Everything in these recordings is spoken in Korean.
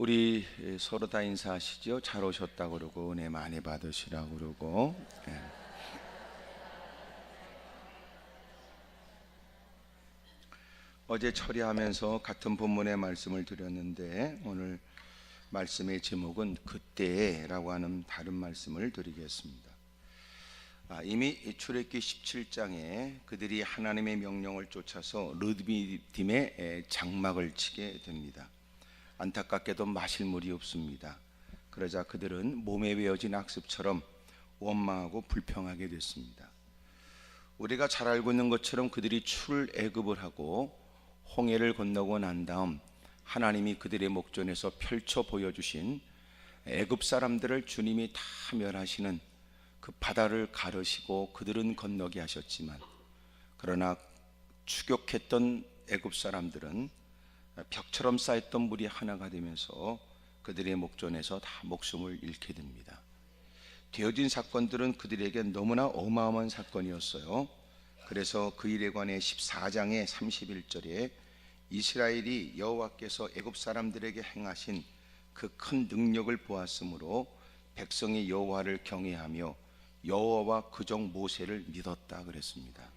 우리 서로 다 인사하시죠. 잘 오셨다고 그러고 은혜 많이 받으시라고 그러고. 어제 처리하면서 같은 본문의 말씀을 드렸는데 오늘 말씀의 제목은 그때라고 하는 다른 말씀을 드리겠습니다. 이미 출애굽기 17장에 그들이 하나님의 명령을 쫓아서 르비딤의 장막을 치게 됩니다. 안타깝게도 마실 물이 없습니다. 그러자 그들은 몸에 베어진 악습처럼 원망하고 불평하게 됐습니다. 우리가 잘 알고 있는 것처럼 그들이 출애굽을 하고 홍해를 건너고 난 다음 하나님이 그들의 목전에서 펼쳐 보여주신 애굽 사람들을 주님이 다 멸하시는 그 바다를 가르시고 그들은 건너게 하셨지만, 그러나 추격했던 애굽 사람들은 벽처럼 쌓였던 물이 하나가 되면서 그들의 목전에서 다 목숨을 잃게 됩니다. 되어진 사건들은 그들에게 너무나 어마어마한 사건이었어요. 그래서 그 일에 관해 14장의 31절에 이스라엘이 여호와께서 애굽 사람들에게 행하신 그 큰 능력을 보았으므로 백성이 여호와를 경외하며 여호와와 그종 모세를 믿었다 그랬습니다.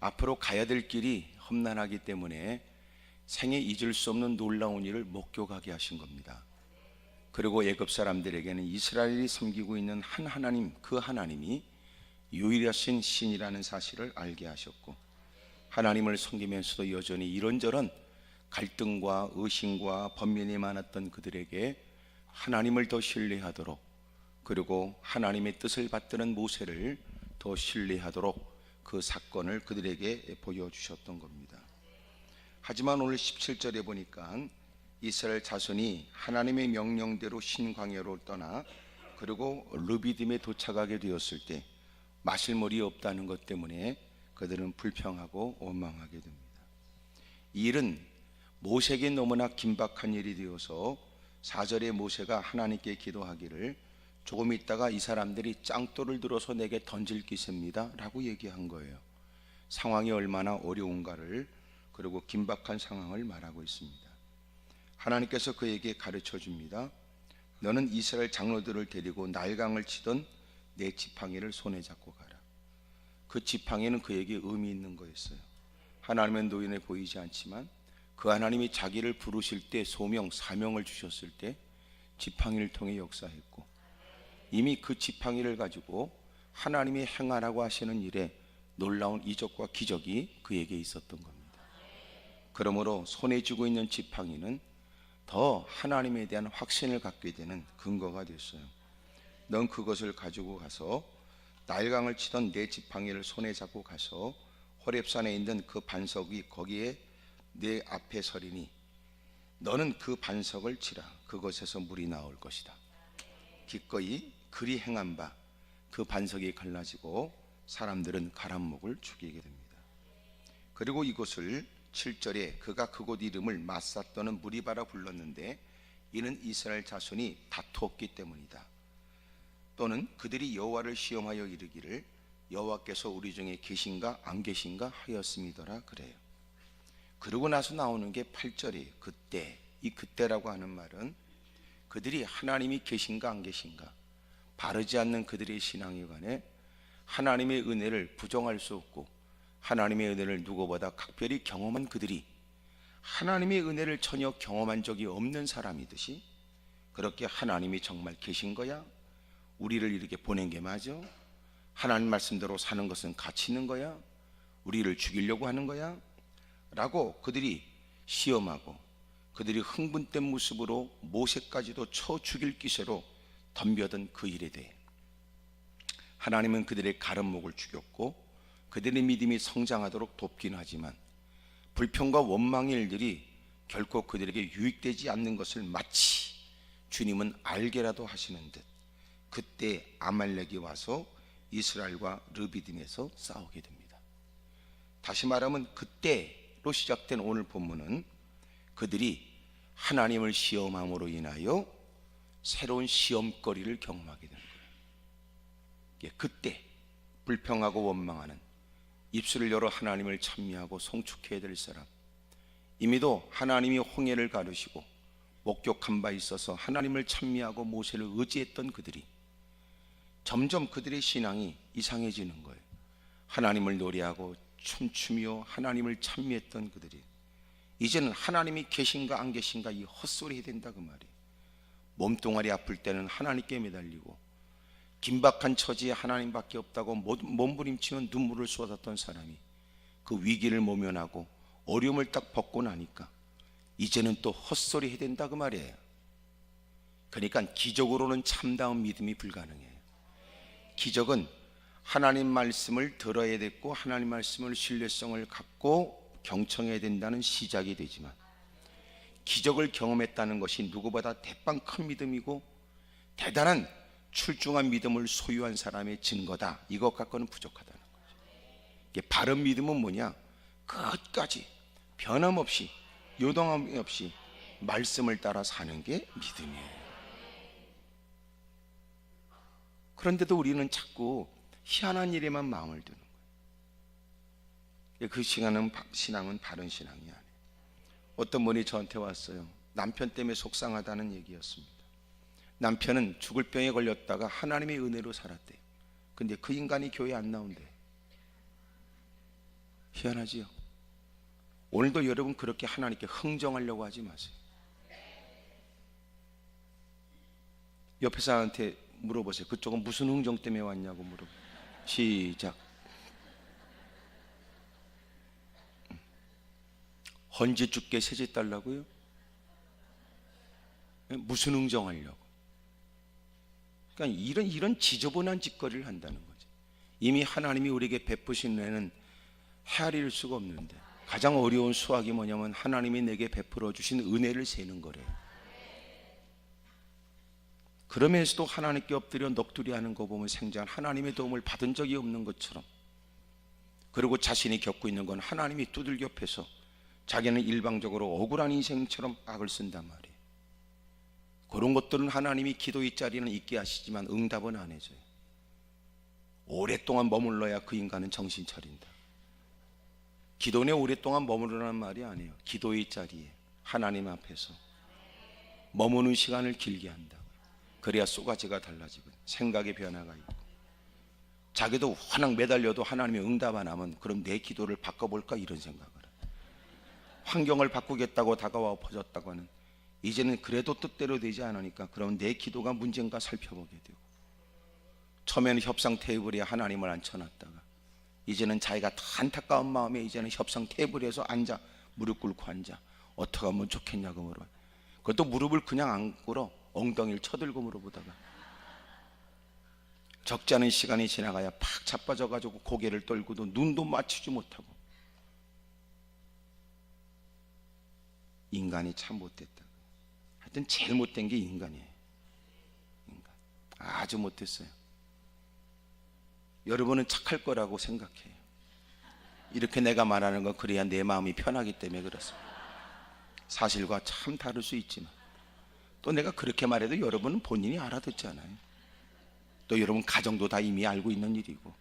앞으로 가야 될 길이 험난하기 때문에 생애 잊을 수 없는 놀라운 일을 목격하게 하신 겁니다. 그리고 애굽 사람들에게는 이스라엘이 섬기고 있는 한 하나님, 그 하나님이 유일하신 신이라는 사실을 알게 하셨고, 하나님을 섬기면서도 여전히 이런저런 갈등과 의심과 번민이 많았던 그들에게 하나님을 더 신뢰하도록, 그리고 하나님의 뜻을 받드는 모세를 더 신뢰하도록 그 사건을 그들에게 보여주셨던 겁니다. 하지만 오늘 17절에 보니까 이스라엘 자손이 하나님의 명령대로 신광야로 떠나 그리고 르비딤에 도착하게 되었을 때 마실 물이 없다는 것 때문에 그들은 불평하고 원망하게 됩니다. 이 일은 모세에게 너무나 긴박한 일이 되어서 4절에 모세가 하나님께 기도하기를 조금 있다가 이 사람들이 짱돌을 들어서 내게 던질 기세입니다 라고 얘기한 거예요. 상황이 얼마나 어려운가를, 그리고 긴박한 상황을 말하고 있습니다. 하나님께서 그에게 가르쳐 줍니다. 너는 이스라엘 장로들을 데리고 나일강을 치던 내 지팡이를 손에 잡고 가라. 그 지팡이는 그에게 의미 있는 거였어요. 하나님은 노인에 보이지 않지만 그 하나님이 자기를 부르실 때, 소명, 사명을 주셨을 때 지팡이를 통해 역사했고, 이미 그 지팡이를 가지고 하나님이 행하라고 하시는 일에 놀라운 이적과 기적이 그에게 있었던 겁니다. 그러므로 손에 쥐고 있는 지팡이는 더 하나님에 대한 확신을 갖게 되는 근거가 됐어요. 넌 그것을 가지고 가서 나일강을 치던 내 지팡이를 손에 잡고 가서 호렙산에 있는 그 반석이 거기에 내 앞에 서리니 너는 그 반석을 치라. 그것에서 물이 나올 것이다. 기꺼이 그리 행한 바 그 반석이 갈라지고 사람들은 가람목을 죽이게 됩니다. 그리고 이곳을 7절에 그가 그곳 이름을 마사 또는 무리바라 불렀는데 이는 이스라엘 자손이 다투었기 때문이다. 또는 그들이 여호와를 시험하여 이르기를 여호와께서 우리 중에 계신가 안 계신가 하였음이더라 그래요. 그러고 나서 나오는 게 8절이에요. 그때, 이 그때라고 하는 말은 그들이 하나님이 계신가 안 계신가, 바르지 않는 그들의 신앙에 관해 하나님의 은혜를 부정할 수 없고 하나님의 은혜를 누구보다 각별히 경험한 그들이 하나님의 은혜를 전혀 경험한 적이 없는 사람이듯이 그렇게 하나님이 정말 계신 거야? 우리를 이렇게 보낸 게 맞아? 하나님 말씀대로 사는 것은 가치 있는 거야? 우리를 죽이려고 하는 거야? 라고 그들이 시험하고 그들이 흥분된 모습으로 모세까지도 쳐 죽일 기세로 덤벼든 그 일에 대해 하나님은 그들의 가름목을 죽였고 그들의 믿음이 성장하도록 돕긴 하지만 불평과 원망의 일들이 결코 그들에게 유익되지 않는 것을 마치 주님은 알게라도 하시는 듯 그때 아말렉이 와서 이스라엘과 르비딤에서 싸우게 됩니다. 다시 말하면 그때로 시작된 오늘 본문은 그들이 하나님을 시험함으로 인하여 새로운 시험거리를 경험하게 되는 거예요. 그때 불평하고 원망하는, 입술을 열어 하나님을 찬미하고 송축해야 될 사람, 이미도 하나님이 홍해를 가르시고 목격한 바 있어서 하나님을 찬미하고 모세를 의지했던 그들이 점점 그들의 신앙이 이상해지는 거예요. 하나님을 노래하고 춤추며 하나님을 찬미했던 그들이 이제는 하나님이 계신가 안 계신가 이 헛소리 해야 된다 그 말이에요. 몸뚱아리 아플 때는 하나님께 매달리고 긴박한 처지에 하나님밖에 없다고 몸부림치며 눈물을 쏟았던 사람이 그 위기를 모면하고 어려움을 딱 벗고 나니까 이제는 또 헛소리 해야 된다 그 말이에요. 그러니까 기적으로는 참다운 믿음이 불가능해요. 기적은 하나님 말씀을 들어야 됐고 하나님 말씀을 신뢰성을 갖고 경청해야 된다는 시작이 되지만 기적을 경험했다는 것이 누구보다 대빵 큰 믿음이고 대단한 출중한 믿음을 소유한 사람의 증거다. 이것 갖고는 부족하다는 거죠. 바른 믿음은 뭐냐? 끝까지 변함없이 요동함 없이 말씀을 따라 사는 게 믿음이에요. 그런데도 우리는 자꾸 희한한 일에만 마음을 두는 거예요. 그 신앙은 바른 신앙이 아니에요. 어떤 분이 저한테 왔어요. 남편 때문에 속상하다는 얘기였습니다. 남편은 죽을 병에 걸렸다가 하나님의 은혜로 살았대요. 근데 그 인간이 교회 안 나온대. 희한하지요? 오늘도 여러분 그렇게 하나님께 흥정하려고 하지 마세요. 옆에 사람한테 물어보세요. 그쪽은 무슨 흥정 때문에 왔냐고 물어보세요. 시작. 헌지 죽게 세제 달라고요? 무슨 흥정하려고? 그러니까 이런 지저분한 짓거리를 한다는 거죠. 이미 하나님이 우리에게 베푸신 은혜는 헤아릴 수가 없는데 가장 어려운 수학이 뭐냐면 하나님이 내게 베풀어 주신 은혜를 세는 거래요. 그러면서도 하나님께 엎드려 넋두리하는 거 보면 생전 하나님의 도움을 받은 적이 없는 것처럼, 그리고 자신이 겪고 있는 건 하나님이 두들겨 패서 자기는 일방적으로 억울한 인생처럼 악을 쓴단 말이에요. 그런 것들은 하나님이 기도의 자리는 있게 하시지만 응답은 안 해줘요. 오랫동안 머물러야 그 인간은 정신 차린다. 기도에 오랫동안 머무르라는 말이 아니에요. 기도의 자리에 하나님 앞에서 머무는 시간을 길게 한다. 그래야 쏘가지가 달라지고 생각의 변화가 있고, 자기도 환락 매달려도 하나님의 응답 안 하면 그럼 내 기도를 바꿔볼까 이런 생각을 해요. 환경을 바꾸겠다고 다가와 퍼졌다고 하는, 이제는 그래도 뜻대로 되지 않으니까 그럼 내 기도가 문제인가 살펴보게 되고, 처음에는 협상 테이블에 하나님을 앉혀놨다가 이제는 자기가 다 안타까운 마음에 이제는 협상 테이블에서 앉아 무릎 꿇고 앉아 어떻게 하면 좋겠냐고 물어요. 그것도 무릎을 그냥 안 꿇어 엉덩이를 쳐들고 물어보다가 적지 않은 시간이 지나가야 팍 자빠져가지고 고개를 떨고도 눈도 맞추지 못하고, 인간이 참 못됐다. 하여튼 제일 못된 게 인간이에요. 인간 아주 못됐어요. 여러분은 착할 거라고 생각해요. 이렇게 내가 말하는 건 그래야 내 마음이 편하기 때문에 그렇습니다. 사실과 참 다를 수 있지만 또 내가 그렇게 말해도 여러분은 본인이 알아듣잖아요. 또 여러분 가정도 다 이미 알고 있는 일이고,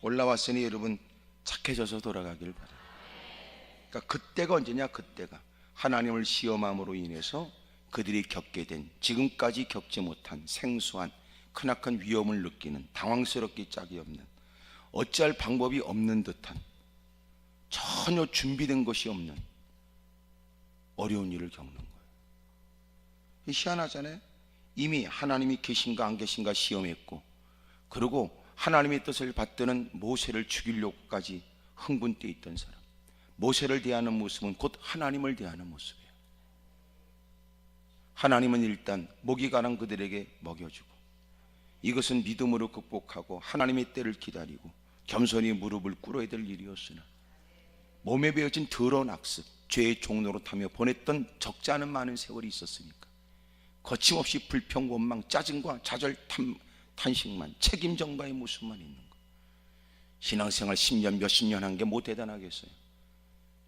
올라왔으니 여러분 착해져서 돌아가길 바라요. 그러니까 그때가 언제냐? 그때가 하나님을 시험함으로 인해서 그들이 겪게 된, 지금까지 겪지 못한 생소한 크나큰 위험을 느끼는, 당황스럽기 짝이 없는, 어찌할 방법이 없는 듯한, 전혀 준비된 것이 없는 어려운 일을 겪는 거예요. 희한하잖아요. 이미 하나님이 계신가 안 계신가 시험했고, 그리고 하나님의 뜻을 받드는 모세를 죽이려고까지 흥분돼 있던 사람, 모세를 대하는 모습은 곧 하나님을 대하는 모습이에요. 하나님은 일단 목이 가난 그들에게 먹여주고, 이것은 믿음으로 극복하고 하나님의 때를 기다리고 겸손히 무릎을 꿇어야 될 일이었으나, 몸에 배어진 더러운 악습, 죄의 종로로 타며 보냈던 적지 않은 많은 세월이 있었으니까 거침없이 불평, 원망, 짜증과 좌절, 탄식만, 책임 전가의 모습만 있는 거. 신앙생활 10년 몇십 년 한 게 뭐 대단하겠어요.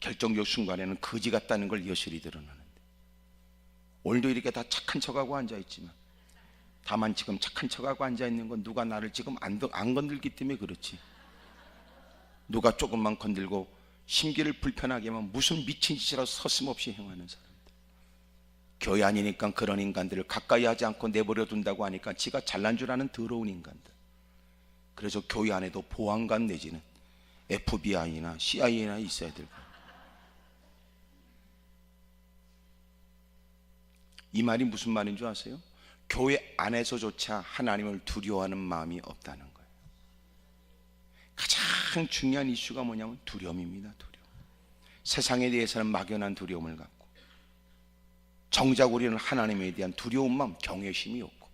결정적 순간에는 거지 같다는 걸 여실히 드러나는데, 오늘도 이렇게 다 착한 척하고 앉아있지만, 다만 지금 착한 척하고 앉아있는 건 누가 나를 지금 안 건들기 때문에 그렇지, 누가 조금만 건들고 심기를 불편하게 하면 무슨 미친 짓이라도 서슴없이 행하는 사람들, 교회 아니니까 그런 인간들을 가까이 하지 않고 내버려 둔다고 하니까 지가 잘난 줄 아는 더러운 인간들. 그래서 교회 안에도 보안관 내지는 FBI나 CIA나 있어야 될 거예요. 이 말이 무슨 말인 줄 아세요? 교회 안에서조차 하나님을 두려워하는 마음이 없다는 거예요. 가장 중요한 이슈가 뭐냐면 두려움입니다. 두려움. 세상에 대해서는 막연한 두려움을 갖고 정작 우리는 하나님에 대한 두려운 마음, 경외심이 없고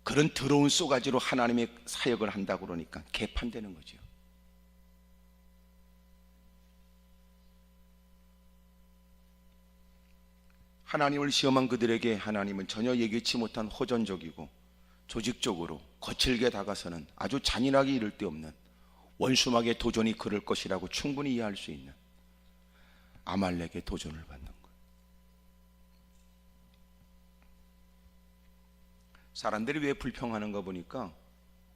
그런 더러운 쏘가지로 하나님의 사역을 한다고 그러니까 개판되는 거죠. 하나님을 시험한 그들에게 하나님은 전혀 예기치 못한 호전적이고 조직적으로 거칠게 다가서는 아주 잔인하게 이를 데 없는 원수막의 도전이 그럴 것이라고 충분히 이해할 수 있는 아말렉의 도전을 받는 거예요. 사람들이 왜 불평하는가 보니까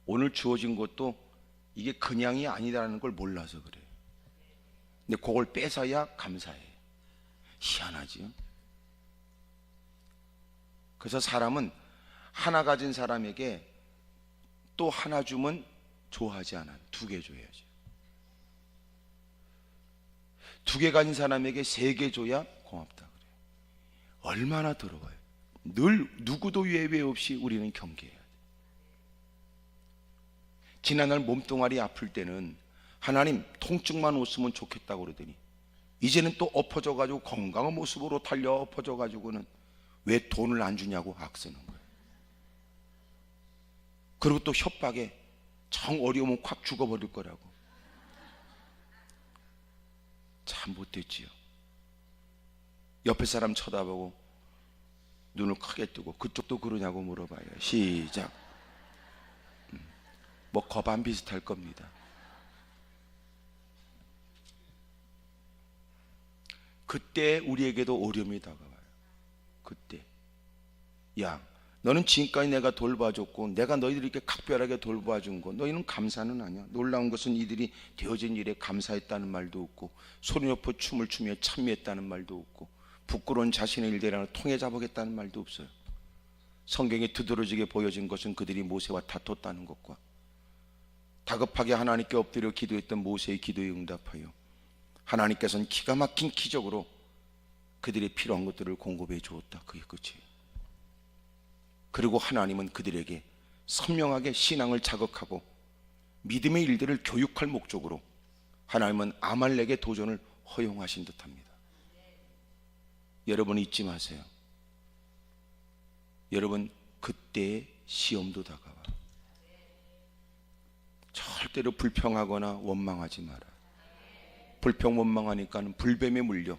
오늘 주어진 것도 이게 그냥이 아니라는 걸 몰라서 그래요. 근데 그걸 뺏어야 감사해요. 희한하지요. 그래서 사람은 하나 가진 사람에게 또 하나 주면 좋아하지 않아요. 2개 줘야죠. 2개 가진 사람에게 3개 줘야 고맙다 그래요. 얼마나 더러워요. 늘 누구도 예외 없이 우리는 경계해야 돼요. 지난날 몸뚱아리 아플 때는 하나님 통증만 없으면 좋겠다고 그러더니 이제는 또 엎어져 가지고 건강한 모습으로 달려 엎어져 가지고는 왜 돈을 안 주냐고 악쓰는 거예요. 그리고 또 협박에 정 어려우면 확 죽어버릴 거라고. 참 못됐지요. 옆에 사람 쳐다보고 눈을 크게 뜨고 그쪽도 그러냐고 물어봐요. 시작. 뭐 거반 비슷할 겁니다. 그때 우리에게도 어려움이 다가와요. 그때 야 너는 지금까지 내가 돌봐줬고 내가 너희들 이렇게 각별하게 돌봐준 거 너희는 감사는 아니야. 놀라운 것은 이들이 되어진 일에 감사했다는 말도 없고 소리 높여 춤을 추며 찬미했다는 말도 없고 부끄러운 자신의 일대라는 통해 잡아겠다는 말도 없어요. 성경에 두드러지게 보여진 것은 그들이 모세와 다퉜다는 것과 다급하게 하나님께 엎드려 기도했던 모세의 기도에 응답하여 하나님께서는 기가 막힌 기적으로 그들이 필요한 것들을 공급해 주었다. 그게 끝이에요. 그리고 하나님은 그들에게 선명하게 신앙을 자극하고 믿음의 일들을 교육할 목적으로 하나님은 아말렉의 도전을 허용하신 듯합니다. 여러분 잊지 마세요. 여러분 그때의 시험도 다가와. 절대로 불평하거나 원망하지 마라. 불평 원망하니까는 불뱀에 물려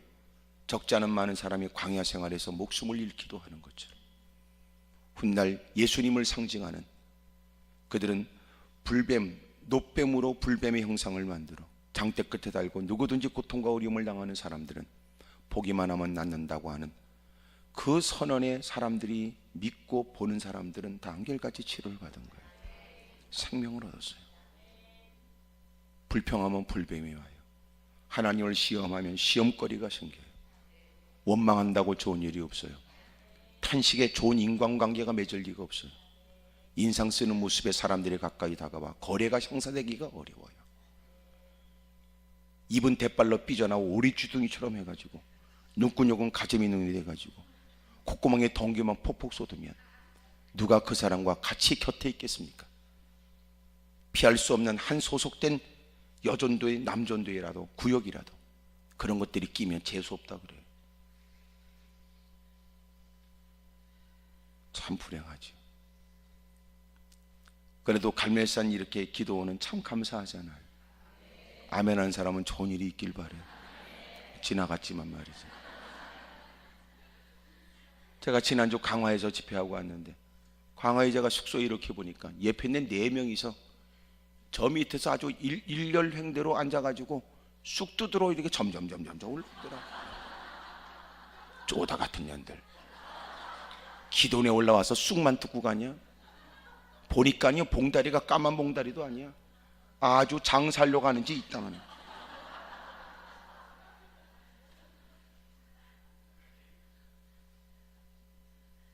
적지 않은 많은 사람이 광야 생활에서 목숨을 잃기도 하는 것처럼 훗날 예수님을 상징하는 그들은 불뱀, 놋뱀으로 불뱀의 형상을 만들어 장대 끝에 달고 누구든지 고통과 어려움을 당하는 사람들은 보기만 하면 낫는다고 하는 그 선언에 사람들이 믿고 보는 사람들은 다 한결같이 치료를 받은 거예요. 생명을 얻었어요. 불평하면 불뱀이 와요. 하나님을 시험하면 시험거리가 생겨요. 원망한다고 좋은 일이 없어요. 탄식에 좋은 인간관계가 맺을 리가 없어요. 인상 쓰는 모습에 사람들이 가까이 다가와 거래가 형사되기가 어려워요. 입은 대빨로 삐져나오고 오리주둥이처럼 해가지고 눈구녕은 가재미 눈이 돼가지고 콧구멍에 덩기만 폭폭 쏟으면 누가 그 사람과 같이 곁에 있겠습니까? 피할 수 없는 한 소속된 여전도의 남전도회라도 구역이라도 그런 것들이 끼면 재수없다 그래요. 참 불행하죠. 그래도 갈멜산 이렇게 기도오는 참 감사하잖아요. 아멘하는 사람은 좋은 일이 있길 바래요. 지나갔지만 말이죠. 제가 지난주 강화에서 집회하고 왔는데 강화에 제가 숙소에 이렇게 보니까 옆에 있는 4명이서 저 밑에서 아주 일렬횡대로 앉아가지고 쑥 뜯으러 이렇게 점점 올라오더라. 쪼다 같은 년들 기도원에 올라와서 쑥만 뜯고 가냐? 보니까요 봉다리가 까만 봉다리도 아니야. 아주 장살려 가는지 있다만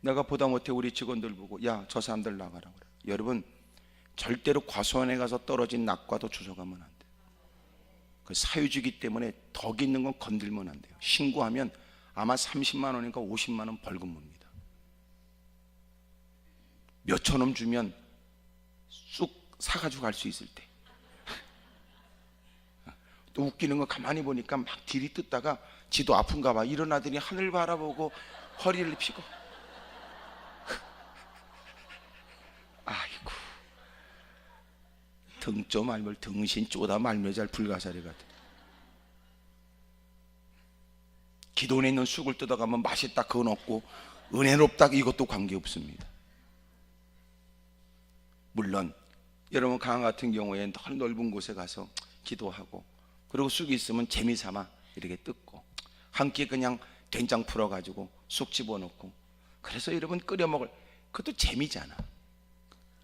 내가 보다 못해 우리 직원들 보고 야, 저 사람들 나가라고 그래. 여러분, 절대로 과수원에 가서 떨어진 낙과도 주워가면 안 돼요. 그 사유지기 때문에 덕 있는 건 건들면 안 돼요. 신고하면 아마 30만 원인가 50만 원 벌금 묻니다. 몇 천 원 주면 쑥 사가지고 갈 수 있을 때. 또 웃기는 거 가만히 보니까 막 딜이 뜯다가 지도 아픈가 봐 일어나더니 하늘 바라보고 허리를 펴고 아이고, 등조 말멸 등신 쪼다 말매잘 불가사리 같아. 기도원에 있는 쑥을 뜯어가면 맛있다 그건 없고 은혜롭다 이것도 관계없습니다. 물론 여러분 강 같은 경우에 넓은 곳에 가서 기도하고 그리고 쑥이 있으면 재미삼아 이렇게 뜯고 한 끼 그냥 된장 풀어가지고 쑥 집어넣고 그래서 여러분 끓여 먹을 그것도 재미잖아.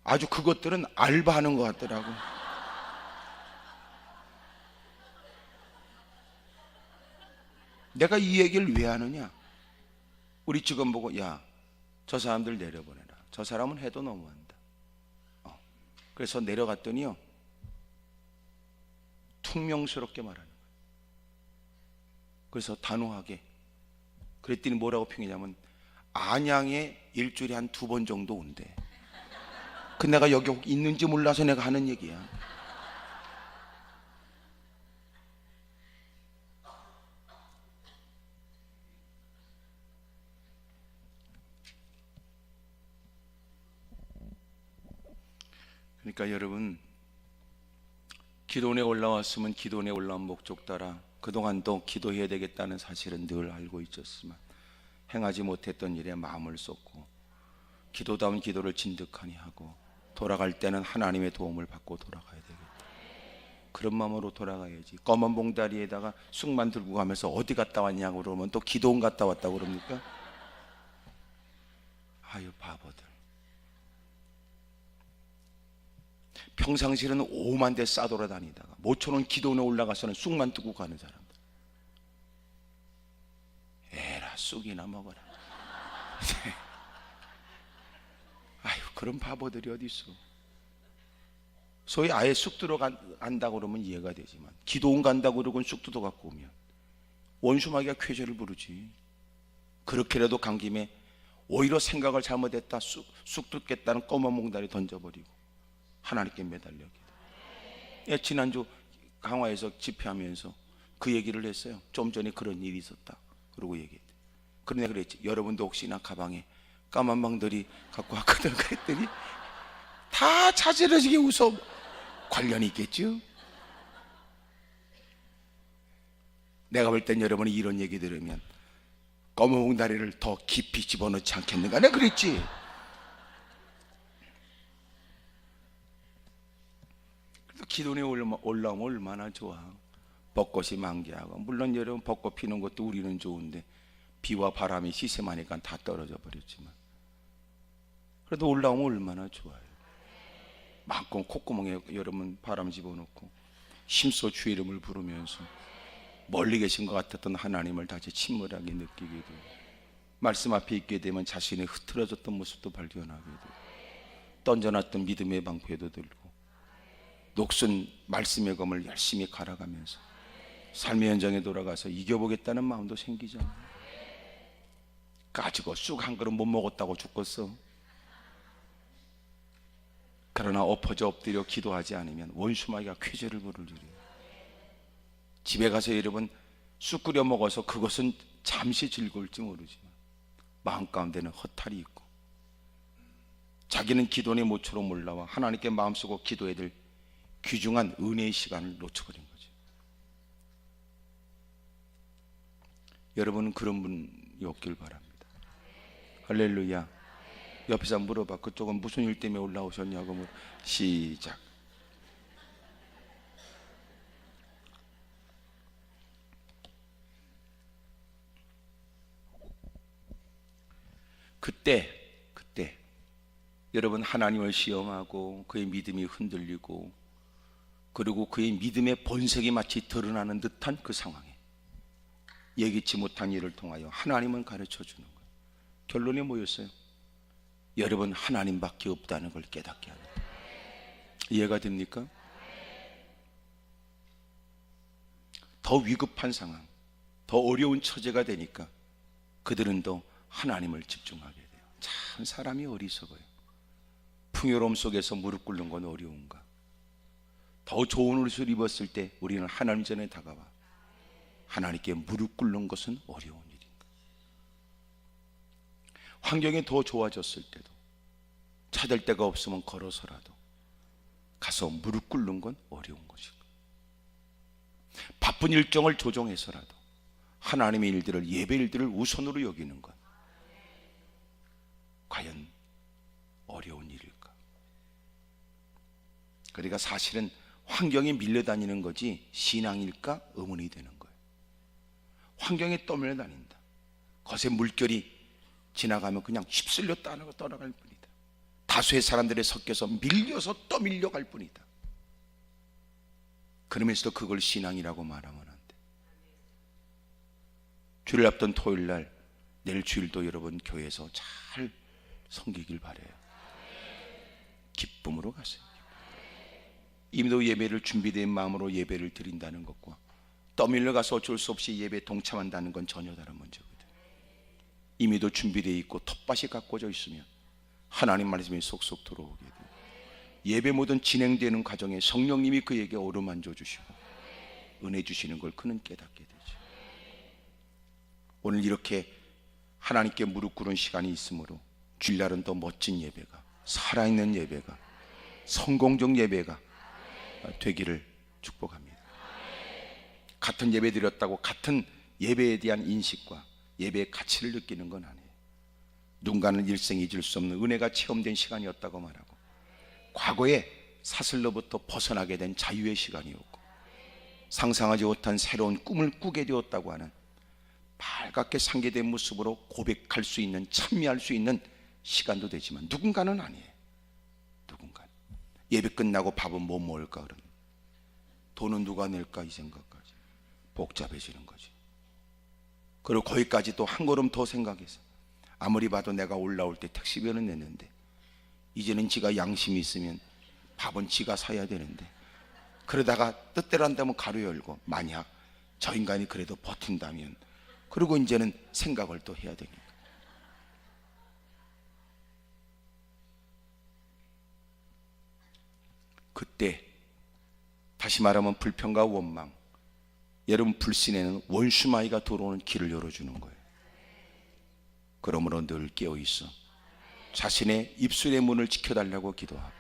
아주 그것들은 알바하는 것 같더라고. 내가 이 얘기를 왜 하느냐, 우리 직원 보고 야, 저 사람들 내려보내라. 저 사람은 해도 너무한다. 그래서 내려갔더니요 퉁명스럽게 말하는 거예요. 그래서 단호하게 그랬더니 뭐라고 평이냐면 안양에 일주일에 한 2번 정도 온대. 그 내가 여기 있는지 몰라서 내가 하는 얘기야. 그러니까 여러분, 기도원에 올라왔으면 기도원에 올라온 목적 따라 그동안도 기도해야 되겠다는 사실은 늘 알고 있었지만 행하지 못했던 일에 마음을 쏟고 기도다운 기도를 진득하니 하고 돌아갈 때는 하나님의 도움을 받고 돌아가야 되겠다. 그런 마음으로 돌아가야지. 검은 봉다리에다가 쑥만 들고 가면서 어디 갔다 왔냐고 그러면 또 기도원 갔다 왔다고 그럽니까? 아유 바보들. 평상시에는 5만 대 싸돌아다니다가 모처럼 기도원에 올라가서는 쑥만 뜨고 가는 사람들. 에라 쑥이나 먹어라. 아유 그런 바보들이 어디 있어. 소위 아예 쑥 들어간다고 그러면 이해가 되지만 기도원 간다고 그러고는 쑥 뜯어 갖고 오면 원수마귀가 쾌재를 부르지. 그렇게라도 간 김에 오히려 생각을 잘못했다 쑥 뜯겠다는 검은 몽다리 던져버리고 하나님께 매달려. 예, 지난주 강화에서 집회하면서 그 얘기를 했어요. 좀 전에 그런 일이 있었다 그러고 얘기했대. 그런데 그랬지, 여러분도 혹시나 가방에 까만 망들이 갖고 왔거든 그랬더니 다 자지러지게 웃어. 관련이 있겠죠. 내가 볼 땐 여러분이 이런 얘기 들으면 검은 몽다리를 더 깊이 집어넣지 않겠는가 내가 그랬지. 그래서 기도원에 올라오면 얼마나 좋아. 벚꽃이 만개하고, 물론 여러분 벚꽃 피는 것도 우리는 좋은데 비와 바람이 시샘하니까 다 떨어져 버렸지만 그래도 올라오면 얼마나 좋아요. 마음껏 콧구멍에 여러분 바람 집어넣고 힘써 주 이름을 부르면서 멀리 계신 것 같았던 하나님을 다시 침몰하게 느끼게 되고 말씀 앞에 있게 되면 자신의 흐트러졌던 모습도 발견하게 되고 던져놨던 믿음의 방패도 들고 녹슨 말씀의 검을 열심히 갈아가면서 삶의 현장에 돌아가서 이겨보겠다는 마음도 생기잖아요. 가지고 쑥 한 그릇 못 먹었다고 죽겠어. 그러나 엎어져 엎드려 기도하지 않으면 원수마귀가 쾌재를 부를 일이에요. 집에 가서 여러분 쑥 끓여 먹어서 그것은 잠시 즐거울지 모르지만 마음 가운데는 허탈이 있고 자기는 기도원의 모처럼 올라와 하나님께 마음 쓰고 기도해야 될 귀중한 은혜의 시간을 놓쳐버린 거죠. 여러분은 그런 분이 없길 바랍니다. 할렐루야. 옆에서 물어봐. 그쪽은 무슨 일 때문에 올라오셨냐고 물어. 시작. 그때 여러분 하나님을 시험하고 그의 믿음이 흔들리고 그리고 그의 믿음의 본색이 마치 드러나는 듯한 그 상황에 예기치 못한 일을 통하여 하나님은 가르쳐 주는 거예요. 결론이 뭐였어요? 여러분 하나님밖에 없다는 걸 깨닫게 합니다. 이해가 됩니까? 더 위급한 상황, 더 어려운 처제가 되니까 그들은 더 하나님을 집중하게 돼요. 참 사람이 어리석어요. 풍요로움 속에서 무릎 꿇는 건 어려운가? 더 좋은 옷을 입었을 때 우리는 하나님 전에 다가와 하나님께 무릎 꿇는 것은 어려운 일인가? 환경이 더 좋아졌을 때도 찾을 데가 없으면 걸어서라도 가서 무릎 꿇는 건 어려운 것이고, 바쁜 일정을 조정해서라도 하나님의 일들을, 예배 일들을 우선으로 여기는 것, 과연 어려운 일일까? 그러니까 사실은 환경에 밀려다니는 거지 신앙일까 의문이 되는 거예요. 환경에 떠밀려다닌다. 거센 물결이 지나가면 그냥 휩쓸려 떠나갈 뿐이다. 다수의 사람들에 섞여서 밀려서 떠밀려갈 뿐이다. 그러면서도 그걸 신앙이라고 말하면 안 돼. 주를 앞둔 토요일날, 내일 주일도 여러분 교회에서 잘 섬기길 바라요. 기쁨으로 가세요. 이미도 예배를 준비된 마음으로 예배를 드린다는 것과 떠밀려 가서 어쩔 수 없이 예배에 동참한다는 건 전혀 다른 문제거든. 이미도 준비되어 있고 텃밭이 가꿔져 있으면 하나님 말씀이 속속 들어오게 돼요. 예배 모든 진행되는 과정에 성령님이 그에게 어루만져 주시고 은혜 주시는 걸 그는 깨닫게 되죠. 오늘 이렇게 하나님께 무릎 꿇은 시간이 있으므로 주일날은 더 멋진 예배가, 살아있는 예배가, 성공적 예배가 되기를 축복합니다. 같은 예배 드렸다고 같은 예배에 대한 인식과 예배의 가치를 느끼는 건 아니에요. 누군가는 일생 잊을 수 없는 은혜가 체험된 시간이었다고 말하고, 과거의 사슬로부터 벗어나게 된 자유의 시간이었고, 상상하지 못한 새로운 꿈을 꾸게 되었다고 하는 밝게 상기된 모습으로 고백할 수 있는, 참여할 수 있는 시간도 되지만, 누군가는 아니에요. 누군가는 예배 끝나고 밥은 뭐 먹을까, 그러면 돈은 누가 낼까, 이 생각까지 복잡해지는 거지. 그리고 거기까지 또 한 걸음 더 생각해서, 아무리 봐도 내가 올라올 때 택시비는 냈는데 이제는 지가 양심이 있으면 밥은 지가 사야 되는데, 그러다가 뜻대로 한다면 가로 열고, 만약 저 인간이 그래도 버틴다면, 그리고 이제는 생각을 또 해야 되니까. 그때 다시 말하면 불평과 원망, 여러분 불신에는 원수마귀가 들어오는 길을 열어주는 거예요. 그러므로 늘 깨어있어 자신의 입술의 문을 지켜달라고 기도하고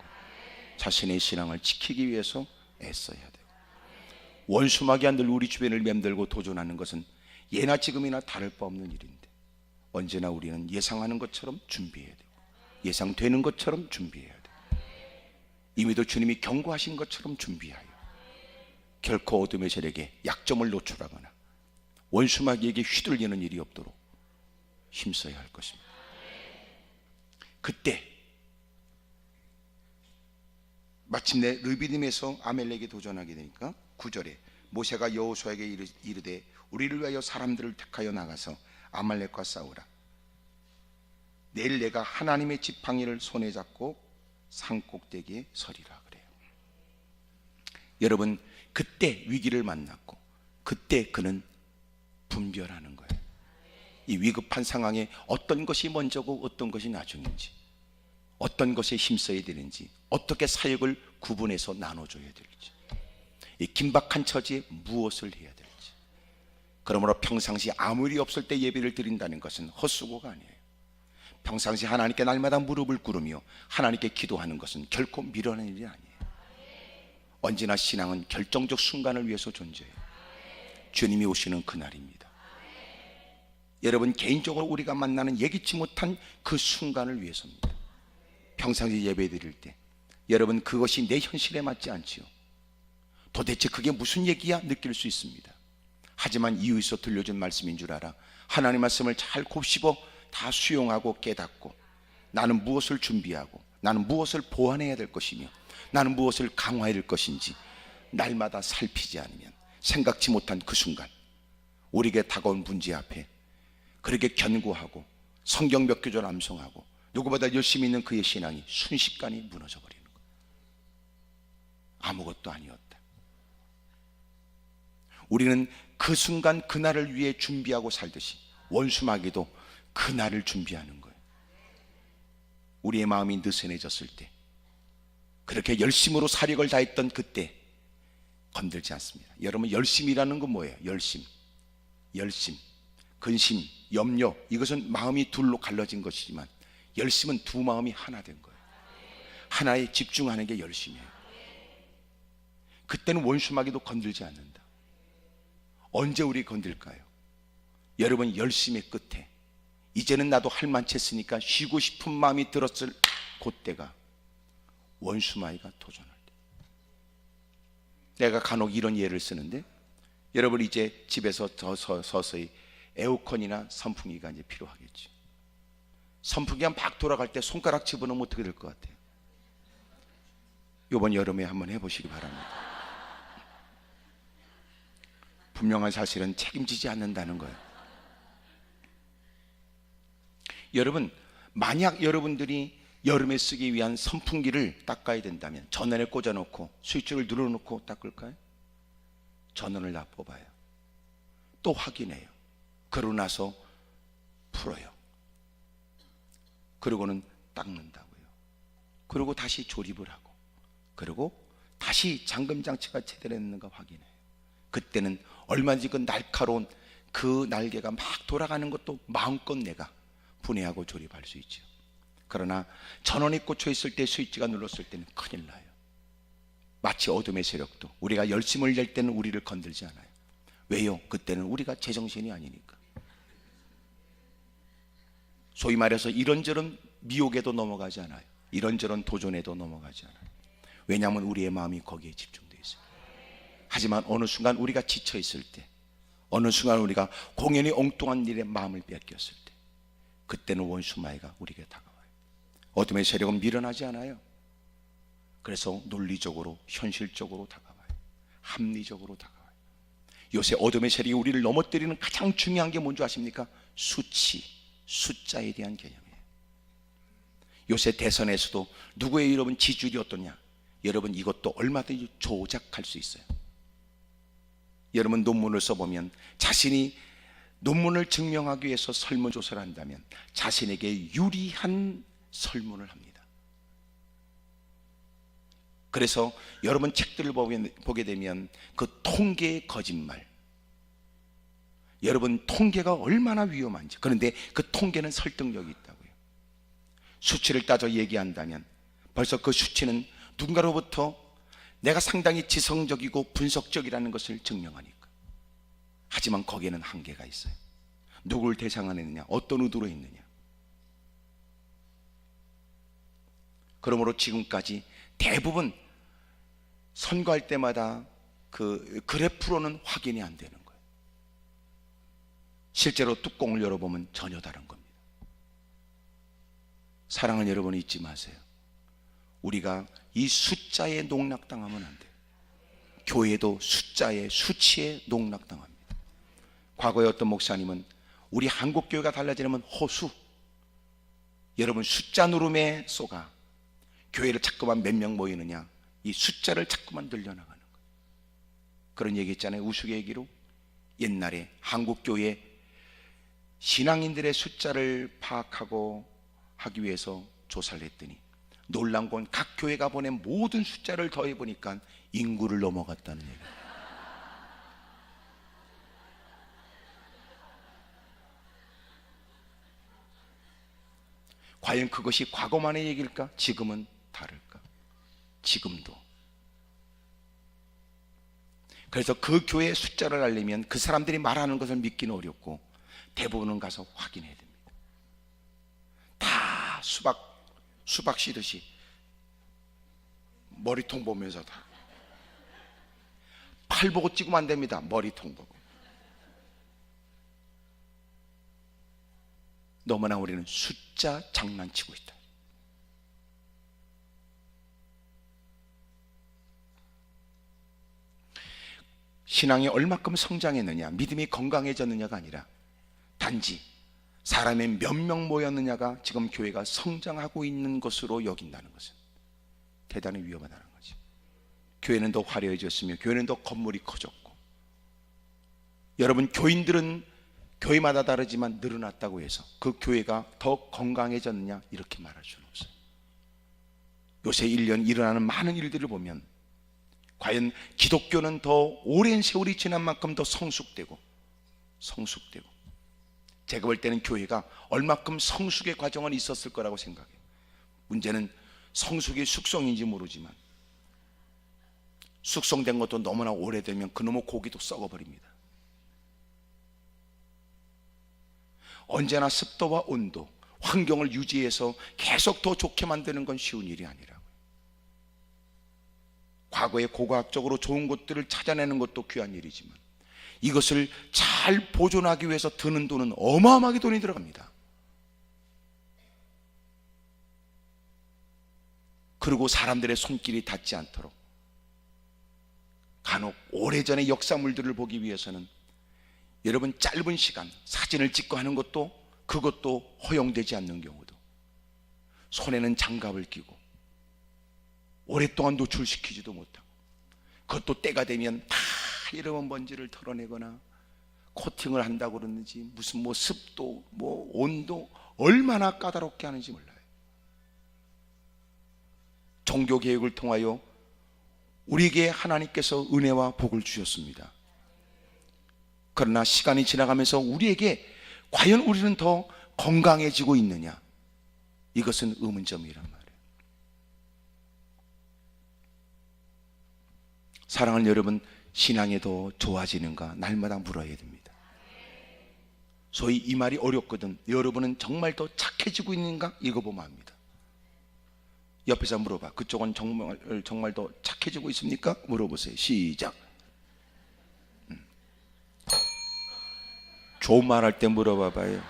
자신의 신앙을 지키기 위해서 애써야 돼요. 원수마귀가 늘 우리 주변을 맴돌고 도전하는 것은 예나 지금이나 다를 바 없는 일인데, 언제나 우리는 예상하는 것처럼 준비해야 돼요. 예상되는 것처럼 준비해야 돼요. 이미도 주님이 경고하신 것처럼 준비하여 결코 어둠의 세력에 약점을 노출하거나 원수마귀에게 휘둘리는 일이 없도록 힘써야 할 것입니다. 그때 마침내 르비딤에서 아멜렉에 도전하게 되니까 9절에 모세가 여호수아에게 이르되 우리를 위하여 사람들을 택하여 나가서 아말렉과 싸우라. 내일 내가 하나님의 지팡이를 손에 잡고 산꼭대기에 서리라 그래요. 여러분, 그때 위기를 만났고 그때 그는 분별하는 거예요. 이 위급한 상황에 어떤 것이 먼저고 어떤 것이 나중인지, 어떤 것에 힘써야 되는지, 어떻게 사역을 구분해서 나눠줘야 될지, 이 긴박한 처지에 무엇을 해야 될지. 그러므로 평상시 아무 일이 없을 때 예배를 드린다는 것은 헛수고가 아니에요. 평상시 하나님께 날마다 무릎을 꿇으며 하나님께 기도하는 것은 결코 미련한 일이 아니에요. 언제나 신앙은 결정적 순간을 위해서 존재해요. 주님이 오시는 그날입니다. 여러분, 개인적으로 우리가 만나는 예기치 못한 그 순간을 위해서입니다. 평상시 예배 드릴 때 여러분, 그것이 내 현실에 맞지 않지요. 도대체 그게 무슨 얘기야? 느낄 수 있습니다. 하지만 이유에서 들려준 말씀인 줄 알아 하나님 말씀을 잘 곱씹어 다 수용하고 깨닫고, 나는 무엇을 준비하고, 나는 무엇을 보완해야 될 것이며, 나는 무엇을 강화해야 될 것인지 날마다 살피지 않으면 생각지 못한 그 순간 우리에게 다가온 문제 앞에 그렇게 견고하고 성경 몇 구절 암송하고 누구보다 열심히 있는 그의 신앙이 순식간에 무너져 버리는 거예요. 아무것도 아니었다. 우리는 그 순간 그날을 위해 준비하고 살듯이 원수마귀도 그날을 준비하는 거예요. 우리의 마음이 느슨해졌을 때, 그렇게 열심으로 사력을 다했던 그때 건들지 않습니다. 여러분, 열심이라는 건 뭐예요? 열심, 근심, 염려, 이것은 마음이 둘로 갈라진 것이지만 열심은 두 마음이 하나 된 거예요. 하나에 집중하는 게 열심이에요. 그때는 원수마귀도 건들지 않는다. 언제 우리 건들까요? 여러분, 열심의 끝에 이제는 나도 할 만치 했으니까 쉬고 싶은 마음이 들었을 그때가 원수마귀가 도전할 때. 내가 간혹 이런 예를 쓰는데, 여러분 이제 집에서 서서히 에어컨이나 선풍기가 이제 필요하겠죠. 선풍기가 막 돌아갈 때 손가락 집어넣으면 어떻게 될 것 같아요? 이번 여름에 한번 해보시기 바랍니다. 분명한 사실은 책임지지 않는다는 거예요. 여러분, 만약 여러분들이 여름에 쓰기 위한 선풍기를 닦아야 된다면 전원에 꽂아놓고 스위치를 눌러놓고 닦을까요? 전원을 다 뽑아요. 또 확인해요. 그러고 나서 풀어요. 그러고는 닦는다고요. 그리고 다시 조립을 하고, 그리고 다시 잠금장치가 제대로 했는가 확인해요. 그때는 얼마든지 그 날카로운 그 날개가 막 돌아가는 것도 마음껏 내가 분해하고 조립할 수 있죠. 그러나 전원이 꽂혀 있을 때, 스위치가 눌렀을 때는 큰일 나요. 마치 어둠의 세력도 우리가 열심을 낼 때는 우리를 건들지 않아요. 왜요? 그때는 우리가 제정신이 아니니까. 소위 말해서 이런저런 미혹에도 넘어가지 않아요. 이런저런 도전에도 넘어가지 않아요. 왜냐하면 우리의 마음이 거기에 집중되어 있어요. 하지만 어느 순간 우리가 지쳐 있을 때, 어느 순간 우리가 공연히 엉뚱한 일에 마음을 뺏겼을 때, 그때는 원수마귀가 우리에게 다가와요. 어둠의 세력은 밀어나지 않아요. 그래서 논리적으로, 현실적으로 다가와요. 합리적으로 다가와요. 요새 어둠의 세력이 우리를 넘어뜨리는 가장 중요한 게 뭔지 아십니까? 수치, 숫자에 대한 개념이에요. 요새 대선에서도 누구의 여러분 지지율이 어떠냐? 여러분, 이것도 얼마든지 조작할 수 있어요. 여러분, 논문을 써보면 자신이 논문을 증명하기 위해서 설문조사를 한다면 자신에게 유리한 설문을 합니다. 그래서 여러분 책들을 보게 되면 그 통계의 거짓말, 여러분 통계가 얼마나 위험한지, 그런데 그 통계는 설득력이 있다고요. 수치를 따져 얘기한다면 벌써 그 수치는 누군가로부터 내가 상당히 지성적이고 분석적이라는 것을 증명하니까. 하지만 거기에는 한계가 있어요. 누구를 대상으로 했느냐, 어떤 의도로 했느냐. 그러므로 지금까지 대부분 선거할 때마다 그 그래프로는 확인이 안 되는 거예요. 실제로 뚜껑을 열어보면 전혀 다른 겁니다. 사랑하는 여러분, 잊지 마세요. 우리가 이 숫자에 농락당하면 안 돼요. 교회도 숫자에, 수치에 농락당합니다. 과거에 어떤 목사님은 우리 한국교회가 달라지려면 호수, 여러분 숫자 누름에 쏘가 교회를 자꾸만 몇 명 모이느냐, 이 숫자를 자꾸만 늘려나가는 거예요. 그런 얘기 있잖아요. 우스갯얘기로 옛날에 한국교회 신앙인들의 숫자를 파악하고 하기 위해서 조사를 했더니 놀란 건 각 교회가 보낸 모든 숫자를 더해보니까 인구를 넘어갔다는 얘기예요. 과연 그것이 과거만의 얘기일까? 지금은 다를까? 지금도. 그래서 그 교회의 숫자를 알려면 그 사람들이 말하는 것을 믿기는 어렵고 대부분은 가서 확인해야 됩니다. 다 수박 씻듯이 머리통 보면서 다. 팔 보고 찍으면 안 됩니다. 머리통 보고. 너무나 우리는 숫자 장난치고 있다. 신앙이 얼마큼 성장했느냐, 믿음이 건강해졌느냐가 아니라 단지 사람이 몇 명 모였느냐가 지금 교회가 성장하고 있는 것으로 여긴다는 것은 대단히 위험하다는 거지. 교회는 더 화려해졌으며 교회는 더 건물이 커졌고, 여러분, 교인들은 교회마다 다르지만 늘어났다고 해서 그 교회가 더 건강해졌느냐 이렇게 말할 수는 없어요. 요새 1년 일어나는 많은 일들을 보면 과연 기독교는 더 오랜 세월이 지난 만큼 더 성숙되고 제가 볼 때는 교회가 얼마큼 성숙의 과정은 있었을 거라고 생각해요. 문제는 성숙이 숙성인지 모르지만 숙성된 것도 너무나 오래되면 그놈의 고기도 썩어버립니다. 언제나 습도와 온도, 환경을 유지해서 계속 더 좋게 만드는 건 쉬운 일이 아니라고요. 과거에 고고학적으로 좋은 것들을 찾아내는 것도 귀한 일이지만 이것을 잘 보존하기 위해서 드는 돈은 어마어마하게 돈이 들어갑니다. 그리고 사람들의 손길이 닿지 않도록 간혹 오래전의 역사물들을 보기 위해서는 여러분 짧은 시간 사진을 찍고 하는 것도 그것도 허용되지 않는 경우도, 손에는 장갑을 끼고 오랫동안 노출시키지도 못하고, 그것도 때가 되면 다 이런 먼지를 털어내거나 코팅을 한다고 그러는지 무슨 습도 온도 얼마나 까다롭게 하는지 몰라요. 종교개혁을 통하여 우리에게 하나님께서 은혜와 복을 주셨습니다. 그러나 시간이 지나가면서 우리에게 과연 우리는 더 건강해지고 있느냐, 이것은 의문점이란 말이에요. 사랑하는 여러분, 신앙이 더 좋아지는가 날마다 물어야 됩니다. 소위 이 말이 어렵거든. 여러분은 정말 더 착해지고 있는가 읽어보면 압니다. 옆에서 물어봐. 그쪽은 정말 더 착해지고 있습니까? 물어보세요. 시작. 좋은 말 할 때 물어봐봐요.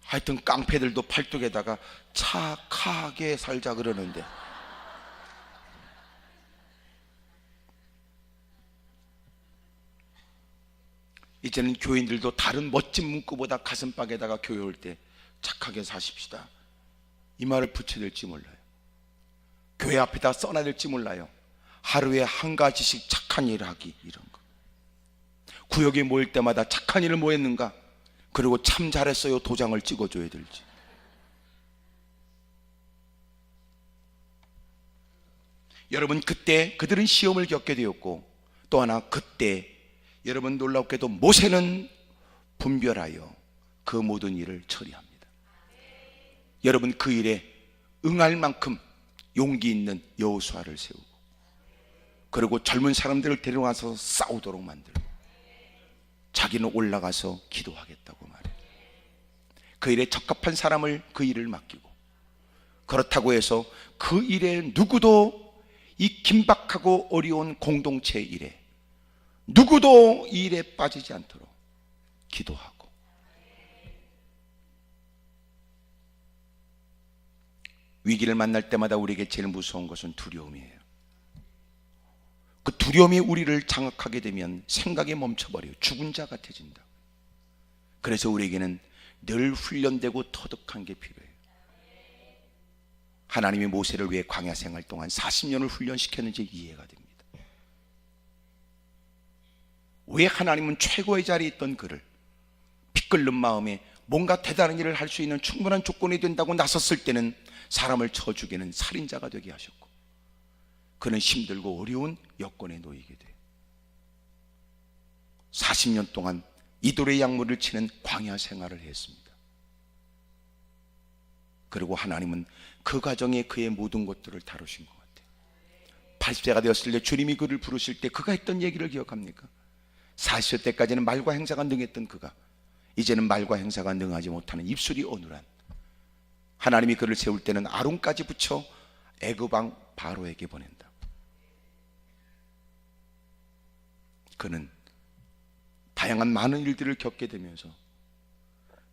하여튼 깡패들도 팔뚝에다가 착하게 살자 그러는데 이제는 교인들도 다른 멋진 문구보다 가슴팍에다가 교회 올 때 착하게 사십시다 이 말을 붙여야 될지 몰라요. 교회 앞에다 써놔야 될지 몰라요. 하루에 한 가지씩 착한 일을 하기, 이런 거. 구역에 모일 때마다 착한 일을 뭐 했는가, 그리고 참 잘했어요 도장을 찍어줘야 될지. 여러분, 그때 그들은 시험을 겪게 되었고, 또 하나 그때 여러분 놀랍게도 모세는 분별하여 그 모든 일을 처리합니다. 여러분, 그 일에 응할 만큼 용기 있는 여호수아를 세우고, 그리고 젊은 사람들을 데려와서 싸우도록 만들고, 자기는 올라가서 기도하겠다고 말해요. 그 일에 적합한 사람을 그 일을 맡기고, 그렇다고 해서 그 일에 누구도 이 긴박하고 어려운 공동체 일에 누구도 이 일에 빠지지 않도록 기도하고, 위기를 만날 때마다 우리에게 제일 무서운 것은 두려움이에요. 그 두려움이 우리를 장악하게 되면 생각이 멈춰버려요. 죽은 자 같아진다. 그래서 우리에게는 늘 훈련되고 터득한 게 필요해요. 하나님이 모세를 위해 광야 생활 동안 40년을 훈련시켰는지 이해가 됩니다. 왜 하나님은 최고의 자리에 있던 그를 피 끓는 마음에 뭔가 대단한 일을 할 수 있는 충분한 조건이 된다고 나섰을 때는 사람을 쳐 죽이는 살인자가 되게 하셨고, 그는 힘들고 어려운 여건에 놓이게 돼요. 40년 동안 이돌의 약물을 치는 광야 생활을 했습니다. 그리고 하나님은 그 과정에 그의 모든 것들을 다루신 것 같아요. 80세가 되었을 때 주님이 그를 부르실 때 그가 했던 얘기를 기억합니까? 40세 때까지는 말과 행사가 능했던 그가 이제는 말과 행사가 능하지 못하는 입술이 어눌한, 하나님이 그를 세울 때는 아론까지 붙여 애굽 왕 바로에게 보낸다. 그는 다양한 많은 일들을 겪게 되면서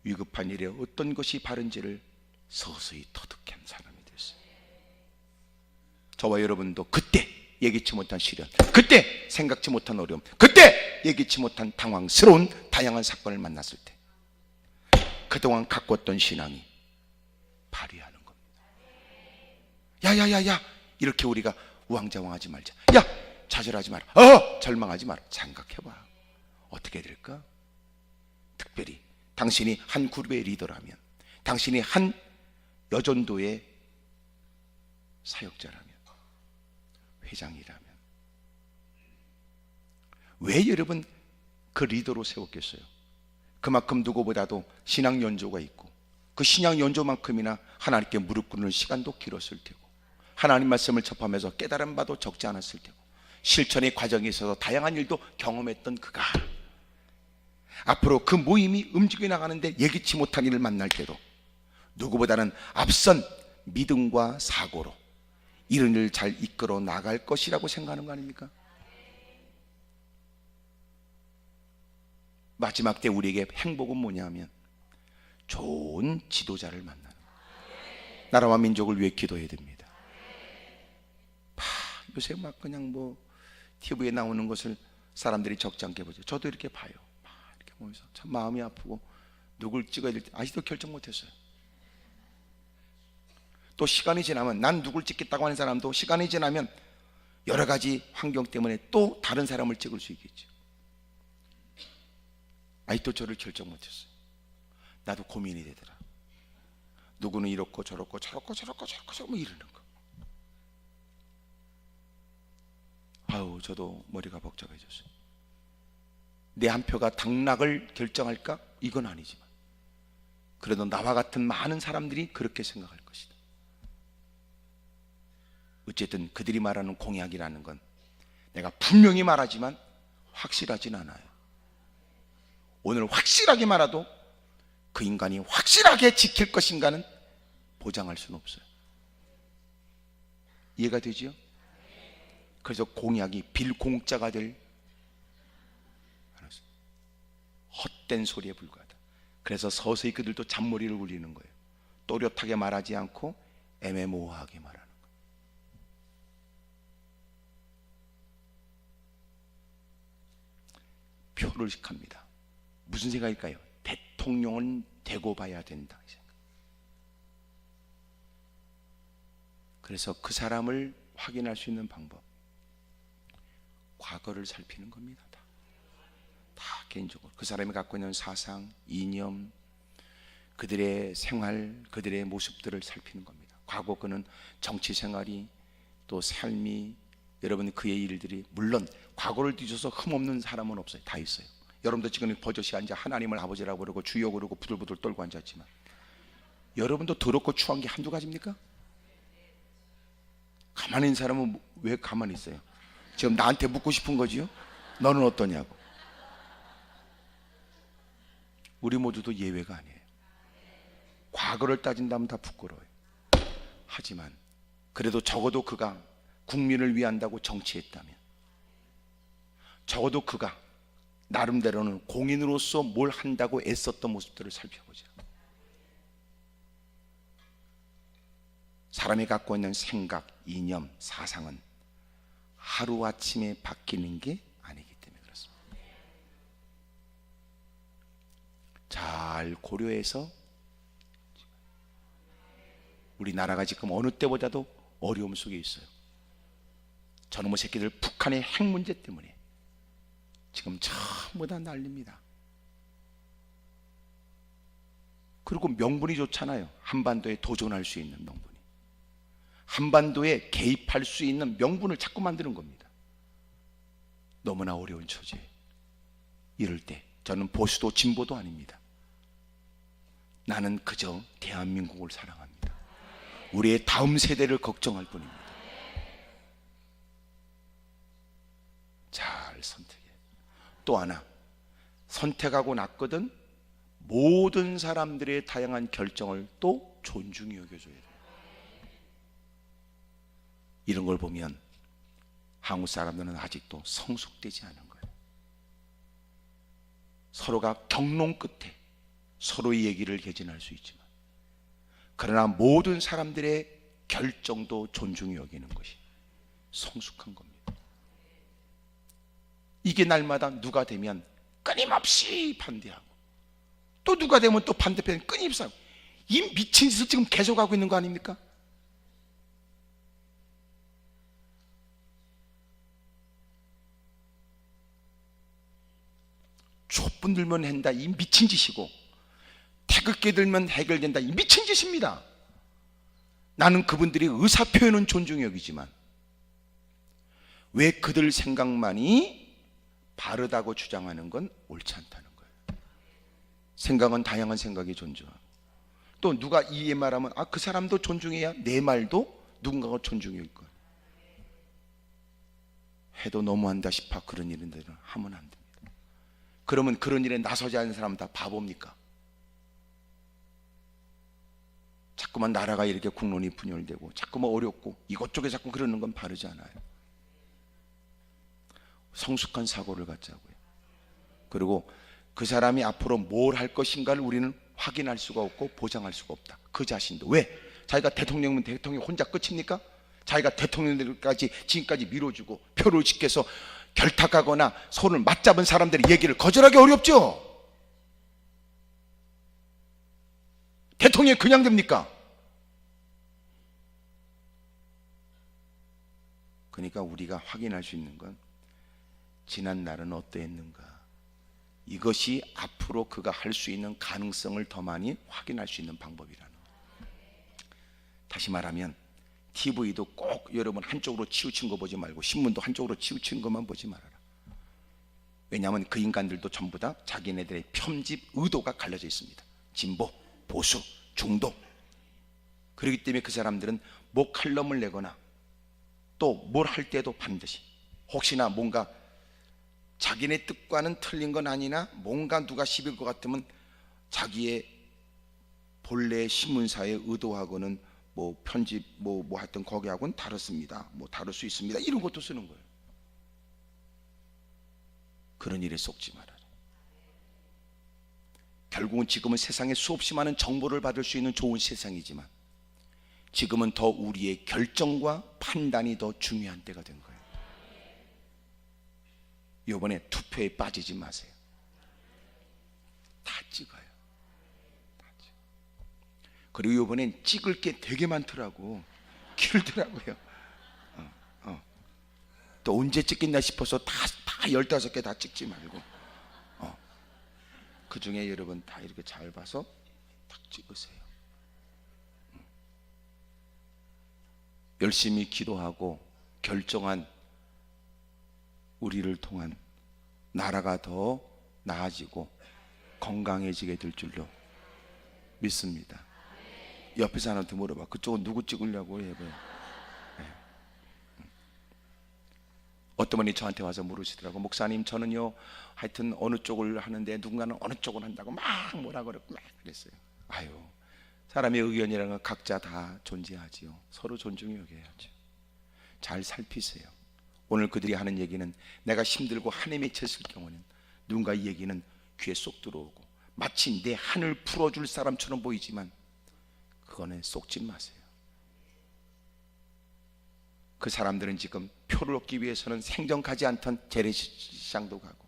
위급한 일에 어떤 것이 바른지를 서서히 터득한 사람이 됐어요. 저와 여러분도 그때 예기치 못한 시련, 그때 생각지 못한 어려움, 그때 예기치 못한 당황스러운 다양한 사건을 만났을 때 그동안 갖고 왔던 신앙이 발휘하는 겁니다. 야야야야, 이렇게 우리가 우왕좌왕하지 말자. 야, 좌절하지 마라. 절망하지 마라. 생각해봐. 어떻게 될까? 특별히 당신이 한 그룹의 리더라면, 당신이 한 여전도의 사역자라면, 회장이라면, 왜 여러분 그 리더로 세웠겠어요? 그만큼 누구보다도 신앙 연조가 있고, 그 신앙 연조만큼이나 하나님께 무릎 꿇는 시간도 길었을 테고, 하나님 말씀을 접하면서 깨달은 바도 적지 않았을 테고, 실천의 과정에 있어서 다양한 일도 경험했던 그가 앞으로 그 모임이 움직여 나가는데 예기치 못한 일을 만날 때도 누구보다는 앞선 믿음과 사고로 이런 일을 잘 이끌어 나갈 것이라고 생각하는 거 아닙니까? 마지막 때 우리에게 행복은 뭐냐면 좋은 지도자를 만나는 거예요. 나라와 민족을 위해 기도해야 됩니다. 요새 막 그냥 뭐 TV에 나오는 것을 사람들이 적지 않게 보죠. 저도 이렇게 봐요. 막 이렇게 보면서 참 마음이 아프고, 누굴 찍어야 될지 아직도 결정 못했어요. 또 시간이 지나면, 난 누굴 찍겠다고 하는 사람도 시간이 지나면 여러 가지 환경 때문에 또 다른 사람을 찍을 수 있겠죠. 아직도 저를 결정 못했어요. 나도 고민이 되더라. 누구는 이렇고 저렇고 저렇고 저렇고 저렇고 저렇고 이러는 거. 저도 머리가 복잡해졌어요. 내 한 표가 당락을 결정할까? 이건 아니지만 그래도 나와 같은 많은 사람들이 그렇게 생각할 것이다. 어쨌든 그들이 말하는 공약이라는 건 내가 분명히 말하지만 확실하진 않아요. 오늘 확실하게 말해도 그 인간이 확실하게 지킬 것인가는 보장할 수는 없어요. 이해가 되지요? 그래서 공약이 빌공짜가 될 헛된 소리에 불과하다. 그래서 서서히 그들도 잔머리를 굴리는 거예요. 또렷하게 말하지 않고 애매모호하게 말하는 거예요. 표를 합니다. 무슨 생각일까요? 대통령은 되고 봐야 된다. 그래서 그 사람을 확인할 수 있는 방법, 과거를 살피는 겁니다. 다 개인적으로 그 사람이 갖고 있는 사상, 이념, 그들의 생활, 그들의 모습들을 살피는 겁니다. 과거 그는 정치 생활이, 또 삶이, 여러분 그의 일들이, 물론 과거를 뒤져서 흠없는 사람은 없어요. 다 있어요. 여러분도 지금 버젓이 앉아 하나님을 아버지라고 그러고 주여 그러고 부들부들 떨고 앉았지만, 여러분도 더럽고 추한 게 한두 가지입니까? 가만히 있는 사람은 왜 가만히 있어요? 지금 나한테 묻고 싶은 거지요? 너는 어떠냐고. 우리 모두도 예외가 아니에요. 과거를 따진다면 다 부끄러워요. 하지만 그래도 적어도 그가 국민을 위한다고 정치했다면, 적어도 그가 나름대로는 공인으로서 뭘 한다고 애썼던 모습들을 살펴보자. 사람이 갖고 있는 생각, 이념, 사상은 하루아침에 바뀌는 게 아니기 때문에 그렇습니다. 잘 고려해서, 우리나라가 지금 어느 때보다도 어려움 속에 있어요. 저놈의 새끼들 북한의 핵 문제 때문에 지금 전부 다 난립니다. 그리고 명분이 좋잖아요. 한반도에 도전할 수 있는 명분이, 한반도에 개입할 수 있는 명분을 자꾸 만드는 겁니다. 너무나 어려운 처지에 이럴 때 저는 보수도 진보도 아닙니다. 나는 그저 대한민국을 사랑합니다. 우리의 다음 세대를 걱정할 뿐입니다. 잘 선택해. 또 하나, 선택하고 났거든 모든 사람들의 다양한 결정을 또 존중히 여겨줘야 돼요. 이런 걸 보면 한국 사람들은 아직도 성숙되지 않은 거예요. 서로가 경론 끝에 서로의 얘기를 개진할 수 있지만, 그러나 모든 사람들의 결정도 존중히 여기는 것이 성숙한 겁니다. 이게 날마다 누가 되면 끊임없이 반대하고, 또 누가 되면 또 반대편 끊임없이 하고, 이 미친 짓을 지금 계속하고 있는 거 아닙니까? 촛불 들면 한다, 이 미친 짓이고, 태극기 들면 해결된다, 이 미친 짓입니다. 나는 그분들의 의사표현은 존중히 여기지만 왜 그들 생각만이 바르다고 주장하는 건 옳지 않다는 거예요. 생각은 다양한 생각이 존중하고, 또 누가 이 말하면 그 사람도 존중해야 내 말도 누군가가 존중할 거예요. 해도 너무한다 싶어 그런 일들은 하면 안 됩니다. 그러면 그런 일에 나서지 않는 사람은 다 바보입니까? 자꾸만 나라가 이렇게 국론이 분열되고 자꾸만 어렵고 이것저것 자꾸 그러는 건 바르지 않아요. 성숙한 사고를 갖자고요. 그리고 그 사람이 앞으로 뭘 할 것인가를 우리는 확인할 수가 없고 보장할 수가 없다. 그 자신도. 왜? 자기가 대통령이면 대통령 혼자 끝입니까? 자기가 대통령들까지 지금까지 밀어주고 표를 지켜서 결탁하거나 손을 맞잡은 사람들의 얘기를 거절하기 어렵죠. 대통령이 그냥 됩니까? 그러니까 우리가 확인할 수 있는 건 지난 날은 어떠했는가, 이것이 앞으로 그가 할 수 있는 가능성을 더 많이 확인할 수 있는 방법이라는 거예요. 다시 말하면 TV도 꼭 여러분 한쪽으로 치우친 거 보지 말고 신문도 한쪽으로 치우친 것만 보지 말아라. 왜냐하면 그 인간들도 전부 다 자기네들의 편집 의도가 갈려져 있습니다. 진보, 보수, 중도. 그렇기 때문에 그 사람들은 뭐 칼럼을 내거나 또 뭘 할 때도 반드시 혹시나 뭔가 자기네 뜻과는 틀린 건 아니나 뭔가 누가 씹을 것 같으면 자기의 본래 신문사에 의도하고는 뭐 편집 뭐 하여튼 거기하고는 다릅니다. 뭐 다를 수 있습니다. 이런 것도 쓰는 거예요. 그런 일에 속지 말아라. 결국은 지금은 세상에 수없이 많은 정보를 받을 수 있는 좋은 세상이지만 지금은 더 우리의 결정과 판단이 더 중요한 때가 된 거예요. 이번에 투표에 빠지지 마세요. 다 찍어요. 다 찍어. 그리고 이번엔 찍을 게 되게 많더라고. 길더라고요. 또 언제 찍겠나 싶어서 다 15개 다 찍지 말고 그 중에 여러분 다 이렇게 잘 봐서 딱 찍으세요. 열심히 기도하고 결정한 우리를 통한 나라가 더 나아지고 건강해지게 될 줄로 믿습니다. 옆에 사람한테 물어봐. 그쪽은 누구 찍으려고 해봐요. 어떤 분이 저한테 와서 물으시더라고. 목사님, 저는요 하여튼 어느 쪽을 하는데 누군가는 어느 쪽을 한다고 막 뭐라 그랬고 막 그랬어요. 아유, 사람의 의견이라는 건 각자 다 존재하지요. 서로 존중해 여겨야죠. 잘 살피세요. 오늘 그들이 하는 얘기는 내가 힘들고 한에 맺혔을 경우는 누군가 이 얘기는 귀에 쏙 들어오고 마치 내 한을 풀어줄 사람처럼 보이지만 그거는 쏙지 마세요. 그 사람들은 지금 표를 얻기 위해서는 생전 가지 않던 재래시장도 가고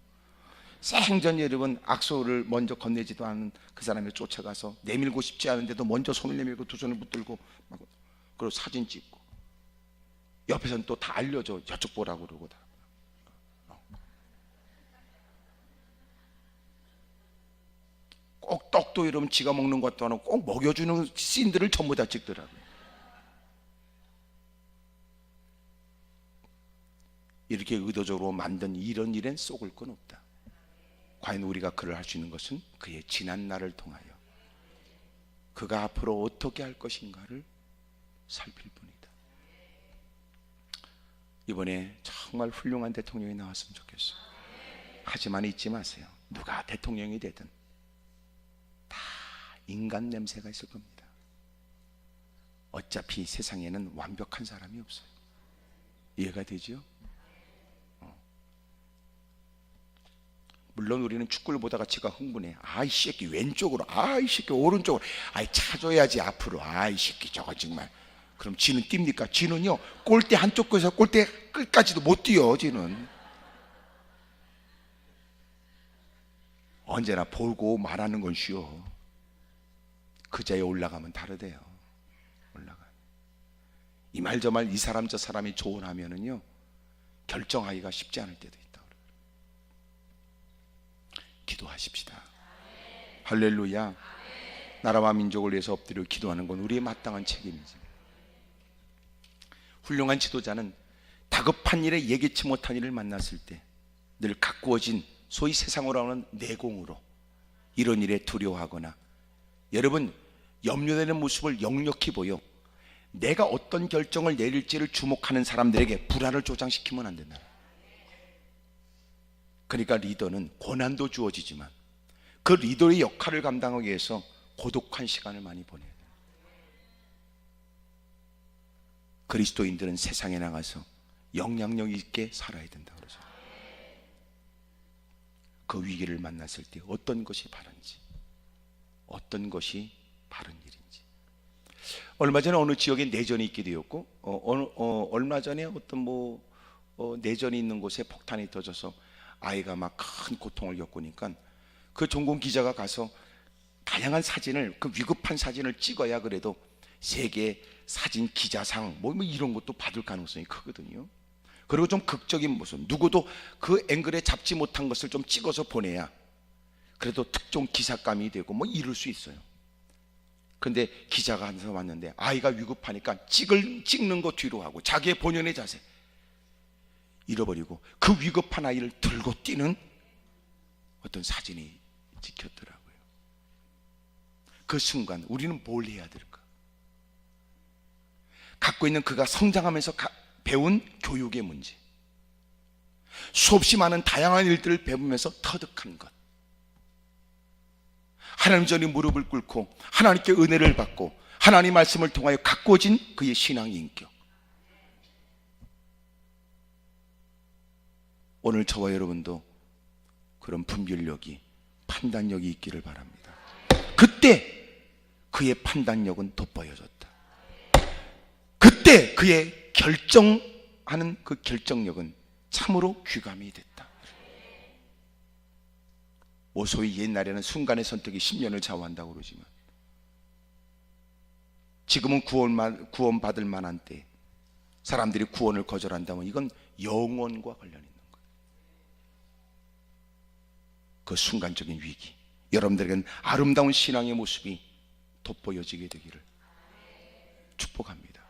생전 여러분 악소를 먼저 건네지도 않은 그 사람을 쫓아가서 내밀고 싶지 않은데도 먼저 손을 내밀고 두 손을 붙들고 그리고 사진 찍고 옆에서는 또 다 알려줘. 저쪽 보라고 그러고 다. 꼭 떡도 이러면 지가 먹는 것도 아니고 꼭 먹여주는 씬들을 전부 다 찍더라고요. 이렇게 의도적으로 만든 이런 일엔 속을 건 없다. 과연 우리가 그를 할 수 있는 것은 그의 지난 날을 통하여 그가 앞으로 어떻게 할 것인가를 살필 뿐이다. 이번에 정말 훌륭한 대통령이 나왔으면 좋겠어요. 하지만 잊지 마세요. 누가 대통령이 되든 다 인간 냄새가 있을 겁니다. 어차피 세상에는 완벽한 사람이 없어요. 이해가 되죠? 물론 우리는 축구를 보다가 제가 흥분해. 아이 새끼 왼쪽으로, 아이 새끼 오른쪽으로, 아이 차줘야지 앞으로, 아이 새끼 저거 정말. 그럼 지는 뜁니까? 지는요 골대 한쪽 끝에서 골대 끝까지도 못 뛰어. 지는 언제나 보고 말하는 건 쉬워. 그 자리에 올라가면 다르대요. 올라가. 이 말 저 말 이 사람 저 사람이 조언하면은요 결정하기가 쉽지 않을 때도 있다. 기도하십시다. 할렐루야. 나라와 민족을 위해서 엎드려 기도하는 건 우리의 마땅한 책임이지. 훌륭한 지도자는 다급한 일에 예기치 못한 일을 만났을 때 늘 가꾸어진 소위 세상으로 하는 내공으로 이런 일에 두려워하거나 여러분 염려되는 모습을 역력히 보여 내가 어떤 결정을 내릴지를 주목하는 사람들에게 불안을 조장시키면 안 된다. 그러니까 리더는 고난도 주어지지만 그 리더의 역할을 감당하기 위해서 고독한 시간을 많이 보내야 돼요. 그리스도인들은 세상에 나가서 영향력 있게 살아야 된다 그러죠. 그 위기를 만났을 때 어떤 것이 바른지, 어떤 것이 바른 일인지. 얼마 전에 어느 지역에 내전이 있게 되었고 얼마 전에 어떤 내전이 있는 곳에 폭탄이 터져서 아이가 막 큰 고통을 겪으니까 그 종공 기자가 가서 다양한 사진을, 그 위급한 사진을 찍어야 그래도 세계 사진 기자상 뭐 이런 것도 받을 가능성이 크거든요. 그리고 좀 극적인 모습, 누구도 그 앵글에 잡지 못한 것을 좀 찍어서 보내야 그래도 특종 기사감이 되고 뭐 이럴 수 있어요. 그런데 기자가 한서 왔는데 아이가 위급하니까 찍는 거 뒤로 하고 자기의 본연의 자세 잃어버리고 그 위급한 아이를 들고 뛰는 어떤 사진이 찍혔더라고요. 그 순간 우리는 뭘 해야 될까? 갖고 있는 그가 성장하면서 배운 교육의 문제, 수없이 많은 다양한 일들을 배우면서 터득한 것, 하나님 전에 무릎을 꿇고 하나님께 은혜를 받고 하나님 말씀을 통하여 가꾸어진 그의 신앙의 인격. 오늘 저와 여러분도 그런 분별력이, 판단력이 있기를 바랍니다. 그때 그의 판단력은 돋보여졌다. 그때 그의 결정하는 그 결정력은 참으로 귀감이 됐다. 소위 옛날에는 순간의 선택이 10년을 좌우한다고 그러지만 지금은 구원받을 만한 때 사람들이 구원을 거절한다면 이건 영원과 관련 있는 거예요. 그 순간적인 위기, 여러분들에게는 아름다운 신앙의 모습이 돋보여지게 되기를 축복합니다.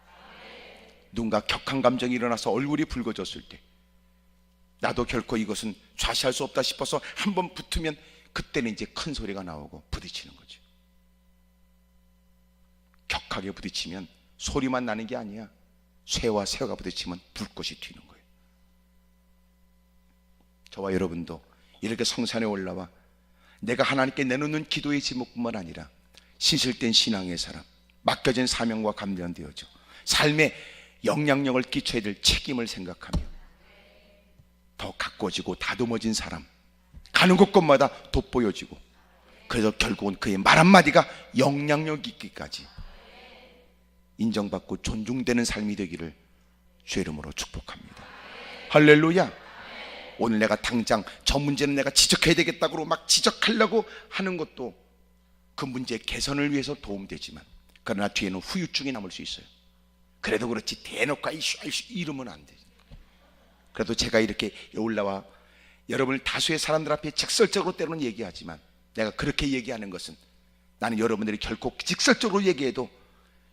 누군가 격한 감정이 일어나서 얼굴이 붉어졌을 때 나도 결코 이것은 좌시할 수 없다 싶어서 한번 붙으면 그때는 이제 큰 소리가 나오고 부딪히는 거죠. 격하게 부딪히면 소리만 나는 게 아니야. 쇠와 쇠가 부딪히면 불꽃이 튀는 거예요. 저와 여러분도 이렇게 성산에 올라와 내가 하나님께 내놓는 기도의 제목뿐만 아니라 신실된 신앙의 사람, 맡겨진 사명과 감련되어져 삶에 영향력을 끼쳐야 될 책임을 생각하며 더 가꿔지고 다듬어진 사람, 가는 곳곳마다 돋보여지고 그래서 결국은 그의 말 한마디가 영향력 있기까지 인정받고 존중되는 삶이 되기를 주의 이름으로 축복합니다. 할렐루야. 오늘 내가 당장 저 문제는 내가 지적해야 되겠다고 막 지적하려고 하는 것도 그 문제 개선을 위해서 도움되지만 그러나 뒤에는 후유증이 남을 수 있어요. 그래도 그렇지 대놓고 이슈 이러면 안 돼. 그래도 제가 이렇게 올라와 여러분을 다수의 사람들 앞에 직설적으로 때로는 얘기하지만 내가 그렇게 얘기하는 것은 나는 여러분들이 결코 직설적으로 얘기해도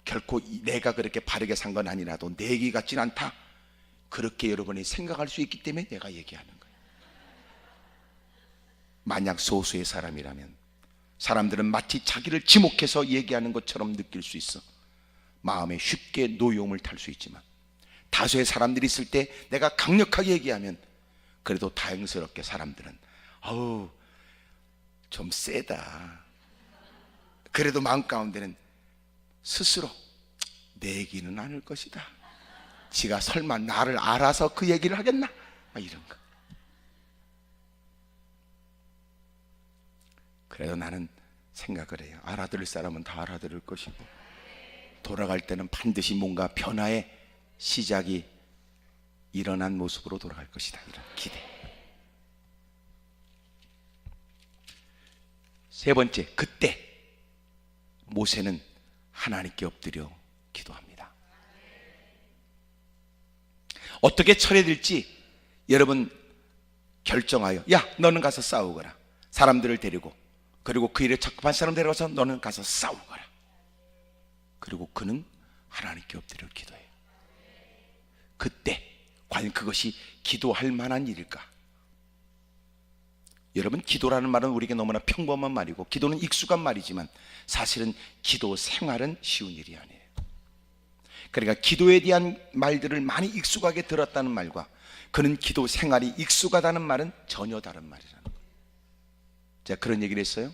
결코 내가 그렇게 바르게 산 건 아니라도 내 얘기 같진 않다, 그렇게 여러분이 생각할 수 있기 때문에 내가 얘기하는 거예요. 만약 소수의 사람이라면 사람들은 마치 자기를 지목해서 얘기하는 것처럼 느낄 수 있어 마음에 쉽게 노여움을 탈 수 있지만 다수의 사람들이 있을 때 내가 강력하게 얘기하면 그래도 다행스럽게 사람들은 아우 좀 세다, 그래도 마음 가운데는 스스로 내 얘기는 아닐 것이다, 지가 설마 나를 알아서 그 얘기를 하겠나, 막 이런 거. 그래도 나는 생각을 해요. 알아들을 사람은 다 알아들을 것이고 돌아갈 때는 반드시 뭔가 변화의 시작이 일어난 모습으로 돌아갈 것이다, 이런 기대. 세 번째, 그때 모세는 하나님께 엎드려 기도합니다. 어떻게 처리될지 여러분 결정하여, 야, 너는 가서 싸우거라. 사람들을 데리고, 그리고 그 일에 적합한 사람 데려가서 너는 가서 싸우거라. 그리고 그는 하나님께 엎드려 기도해요. 그때 과연 그것이 기도할 만한 일일까? 여러분, 기도라는 말은 우리에게 너무나 평범한 말이고 기도는 익숙한 말이지만 사실은 기도 생활은 쉬운 일이 아니에요. 그러니까 기도에 대한 말들을 많이 익숙하게 들었다는 말과 그는 기도 생활이 익숙하다는 말은 전혀 다른 말이라는 거예요. 제가 그런 얘기를 했어요.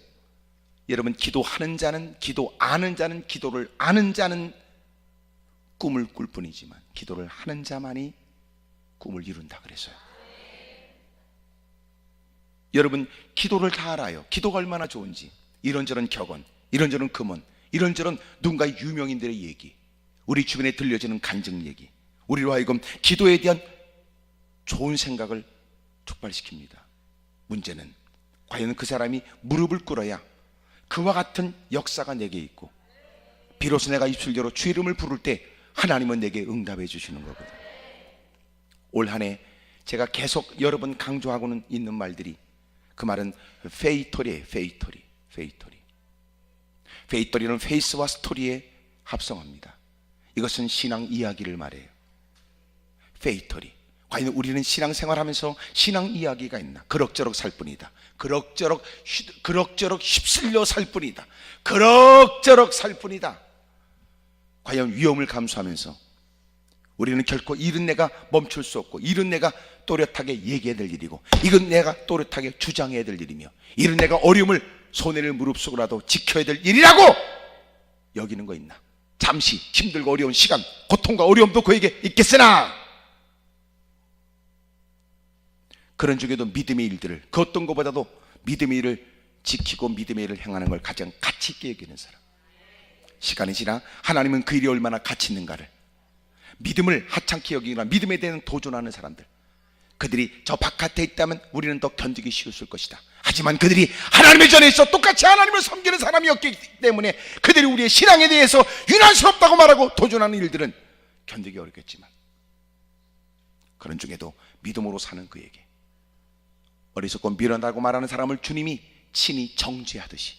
여러분, 기도하는 자는, 기도하는 자는, 기도를 아는 자는 꿈을 꿀 뿐이지만 기도를 하는 자만이 꿈을 이룬다 그랬어요. 여러분, 기도를 다 알아요. 기도가 얼마나 좋은지. 이런저런 격언, 이런저런 금언, 이런저런 누군가의 유명인들의 얘기, 우리 주변에 들려지는 간증 얘기, 우리로 하여금 기도에 대한 좋은 생각을 촉발시킵니다. 문제는 과연 그 사람이 무릎을 꿇어야 그와 같은 역사가 내게 있고, 비로소 내가 입술대로 주 이름을 부를 때 하나님은 내게 응답해 주시는 거거든요. 올 한 해 제가 계속 여러 번 강조하고는 있는 말들이, 그 말은 페이토리예요. 페이토리는 페이스와 스토리에 합성합니다. 이것은 신앙 이야기를 말해요. 페이토리. 과연 우리는 신앙생활하면서 신앙 이야기가 있나? 그럭저럭 살 뿐이다. 그럭저럭 휩쓸려 살 뿐이다. 그럭저럭 살 뿐이다. 과연 위험을 감수하면서 우리는 결코 이런 내가 멈출 수 없고, 이런 내가 또렷하게 얘기해야 될 일이고, 이건 내가 또렷하게 주장해야 될 일이며, 이런 내가 어려움을 손해를 무릅쓰고라도 지켜야 될 일이라고 여기는 거 있나? 잠시 힘들고 어려운 시간, 고통과 어려움도 그에게 있겠으나 그런 중에도 믿음의 일들을, 그 어떤 것보다도 믿음의 일을 지키고 믿음의 일을 행하는 걸 가장 가치 있게 여기는 사람, 시간이 지나 하나님은 그 일이 얼마나 가치 있는가를, 믿음을 하찮게 여기거나 믿음에 대한 도전하는 사람들, 그들이 저 바깥에 있다면 우리는 더 견디기 쉬웠을 것이다. 하지만 그들이 하나님의 전에 있어 똑같이 하나님을 섬기는 사람이었기 때문에 그들이 우리의 신앙에 대해서 유난스럽다고 말하고 도전하는 일들은 견디기 어렵겠지만, 그런 중에도 믿음으로 사는 그에게 어리석고 미련하다고 말하는 사람을 주님이 친히 정죄하듯이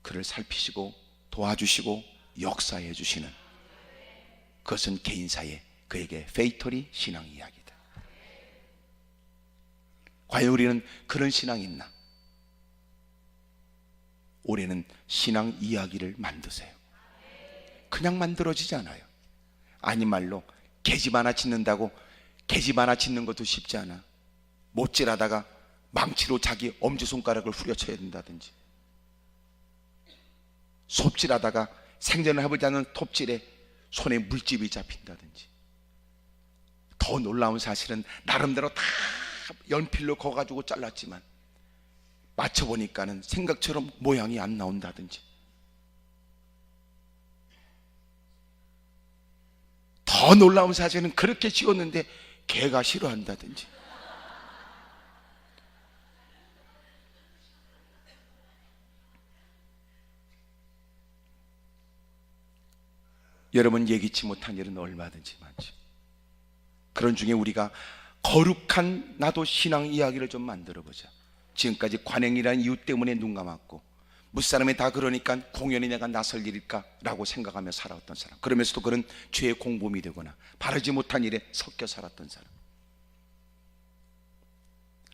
그를 살피시고 도와주시고 역사해 주시는, 그것은 개인사의 그에게 페이토리 신앙 이야기다. 과연 우리는 그런 신앙이 있나? 올해는 신앙 이야기를 만드세요. 그냥 만들어지지 않아요. 아닌 말로 계집 하나 짓는다고 계집 하나 짓는 것도 쉽지 않아. 못질하다가 망치로 자기 엄지손가락을 후려쳐야 된다든지, 톱질하다가 생전을 해보지 않은 톱질에 손에 물집이 잡힌다든지, 더 놀라운 사실은 나름대로 다 연필로 거가지고 잘랐지만 맞춰보니까는 생각처럼 모양이 안 나온다든지, 더 놀라운 사실은 그렇게 지었는데 개가 싫어한다든지. 여러분, 예기치 못한 일은 얼마든지 많죠. 그런 중에 우리가 거룩한 나도 신앙 이야기를 좀 만들어보자. 지금까지 관행이라는 이유 때문에 눈 감았고, 무사람이 다 그러니까 공연히 내가 나설 일일까 라고 생각하며 살아왔던 사람, 그러면서도 그런 죄의 공범이 되거나 바르지 못한 일에 섞여 살았던 사람,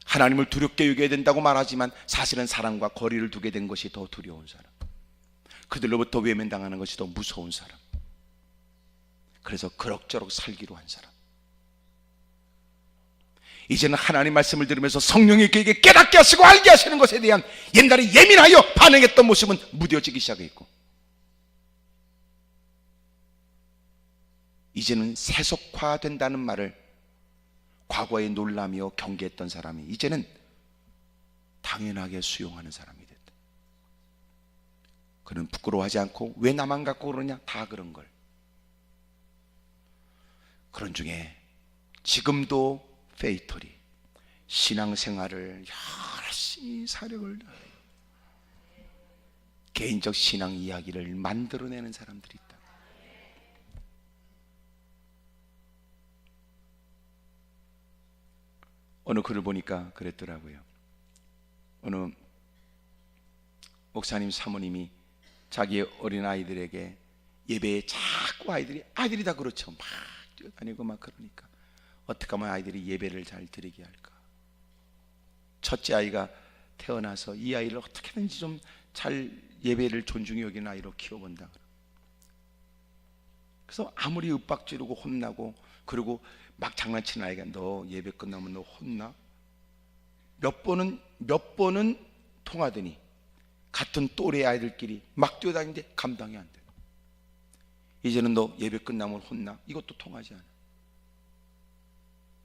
하나님을 두렵게 여겨야 된다고 말하지만 사실은 사람과 거리를 두게 된 것이 더 두려운 사람, 그들로부터 외면당하는 것이 더 무서운 사람, 그래서 그럭저럭 살기로 한 사람, 이제는 하나님 말씀을 들으면서 성령이 그에게 깨닫게 하시고 알게 하시는 것에 대한 옛날에 예민하여 반응했던 모습은 무뎌지기 시작했고, 이제는 세속화된다는 말을 과거에 놀라며 경계했던 사람이 이제는 당연하게 수용하는 사람이 됐다. 그는 부끄러워하지 않고 왜 나만 갖고 그러냐, 다 그런 걸. 그런 중에 지금도 페이토리 신앙생활을 열심히 사력을 다해요. 개인적 신앙 이야기를 만들어내는 사람들이 있다. 어느 글을 보니까 그랬더라고요. 어느 목사님 사모님이 자기 어린아이들에게 예배에 자꾸 아이들이 다 그렇죠. 막 뛰어다니고 막 그러니까 어떻게 하면 아이들이 예배를 잘 드리게 할까. 첫째 아이가 태어나서 이 아이를 어떻게든지 좀 잘 예배를 존중히 여기는 아이로 키워본다. 그래서 아무리 윽박 지르고 혼나고, 그리고 막 장난치는 아이가 너 예배 끝나면 너 혼나? 몇 번은 통하더니 같은 또래 아이들끼리 막 뛰어다니는데 감당이 안 돼. 이제는 너 예배 끝나면 혼나? 이것도 통하지 않아.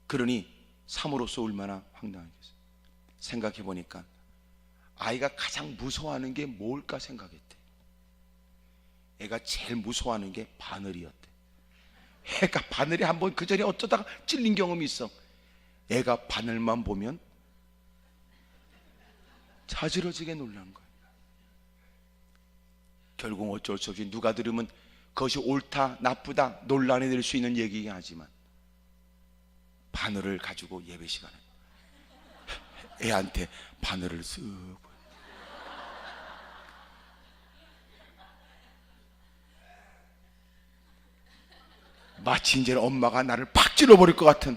그러니 삶으로서 얼마나 황당하겠어요. 생각해 보니까 아이가 가장 무서워하는 게 뭘까 생각했대. 애가 제일 무서워하는 게 바늘이었대. 애가 바늘에 한번 그 전에 어쩌다가 찔린 경험이 있어. 애가 바늘만 보면 자지러지게 놀란 거야. 결국 어쩔 수 없이 누가 들으면 그것이 옳다 나쁘다 논란이 될 수 있는 얘기긴 하지만 바늘을 가지고 예배 시간에 애한테 바늘을 쓱 마치 이제 엄마가 나를 팍 찔러버릴 것 같은.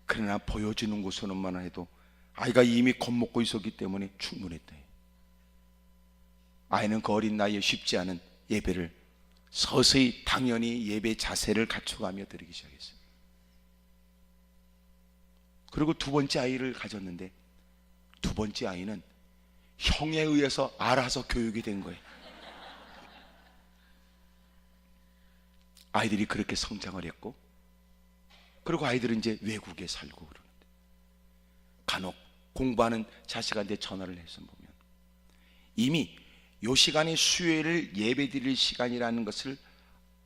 그러나 보여주는 것으로만 해도 아이가 이미 겁먹고 있었기 때문에 충분했대. 아이는 그 어린 나이에 쉽지 않은 예배를 서서히 당연히 예배 자세를 갖춰가며 드리기 시작했어요. 그리고 두 번째 아이를 가졌는데 두 번째 아이는 형에 의해서 알아서 교육이 된 거예요. 아이들이 그렇게 성장을 했고, 그리고 아이들은 이제 외국에 살고 그러는데 간혹 공부하는 자식한테 전화를 해서 보면 이미 요 시간에 수요일을 예배 드릴 시간이라는 것을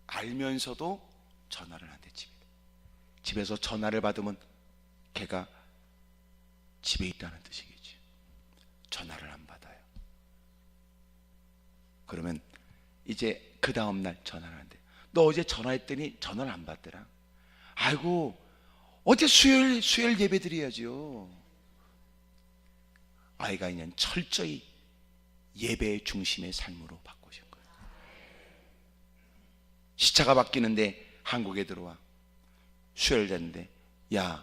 알면서도 전화를 한대. 집에서 전화를 받으면 걔가 집에 있다는 뜻이겠지. 전화를 안 받아요. 그러면 이제 그 다음날 전화를 한대. 너 어제 전화했더니 전화를 안 받더라. 아이고 어제 수요일 예배 드려야죠. 아이가 그냥 철저히 예배의 중심의 삶으로 바꾸신 거예요. 시차가 바뀌는데 한국에 들어와. 수요일 됐는데 야,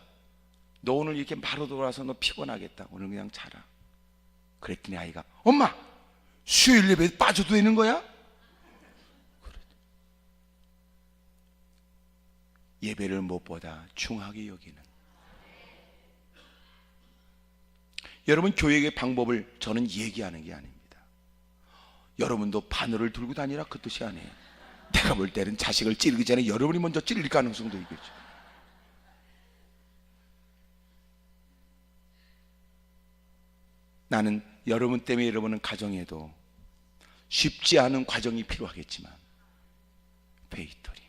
너 오늘 이렇게 바로 돌아와서 너 피곤하겠다. 오늘 그냥 자라. 그랬더니 아이가 엄마 수요일 예배에 빠져도 되는 거야? 예배를 무엇보다 중하게 여기는. 여러분, 교육의 방법을 저는 얘기하는 게 아닙니다. 여러분도 바늘을 들고 다니라 그 뜻이 아니에요. 내가 볼 때는 자식을 찌르기 전에 여러분이 먼저 찔릴 가능성도 있겠죠. 나는 여러분 때문에 여러분은 가정에도 쉽지 않은 과정이 필요하겠지만 페이터리.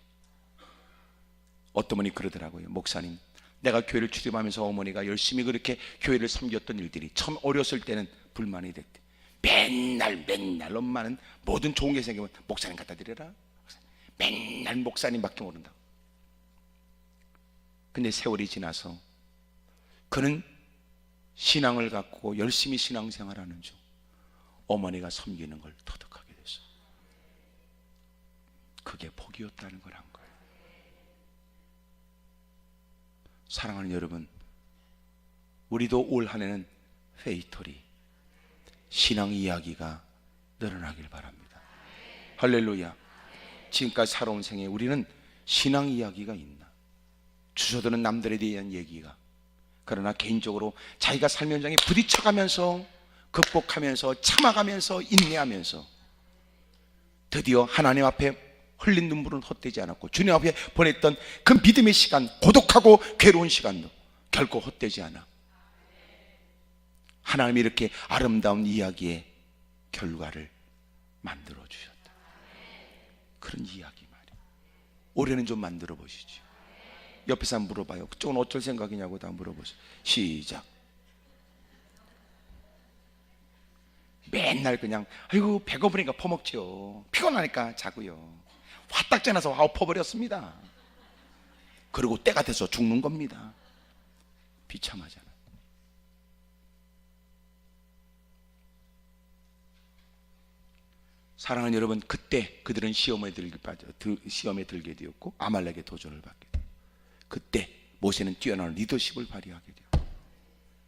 어떤 분이 그러더라고요. 목사님, 내가 교회를 출입하면서 어머니가 열심히 그렇게 교회를 섬겼던 일들이 처음 어렸을 때는 불만이 됐대. 맨날 엄마는 모든 좋은 게 생기면 목사님 갖다 드려라. 맨날 목사님밖에 모른다고. 근데 세월이 지나서 그는 신앙을 갖고 열심히 신앙생활하는 중 어머니가 섬기는 걸 터득하게 됐어. 그게 복이었다는 걸 한 거예요. 사랑하는 여러분, 우리도 올 한 해는 페이토리 신앙 이야기가 늘어나길 바랍니다. 할렐루야. 지금까지 살아온 생에 우리는 신앙 이야기가 있나? 주저드는 남들에 대한 얘기가. 그러나 개인적으로 자기가 삶의 현장에 부딪혀가면서 극복하면서 참아가면서 인내하면서 드디어 하나님 앞에 흘린 눈물은 헛되지 않았고 주님 앞에 보냈던 그 믿음의 시간, 고독하고 괴로운 시간도 결코 헛되지 않아. 하나님이 이렇게 아름다운 이야기의 결과를 만들어 주셨다. 그런 이야기 말이에요. 올해는 좀 만들어 보시죠. 옆에 사람 물어봐요. 그쪽은 어쩔 생각이냐고 다 물어보세요. 시작. 맨날 그냥 아이고 배고프니까 퍼먹지요, 피곤하니까 자고요, 화딱지 나서 엎어버렸습니다. 그리고 때가 돼서 죽는 겁니다. 비참하잖아. 사랑하는 여러분, 그때 그들은 시험에 들게 되었고 아말렉의 도전을 받게 돼요. 그때 모세는 뛰어난 리더십을 발휘하게 돼요.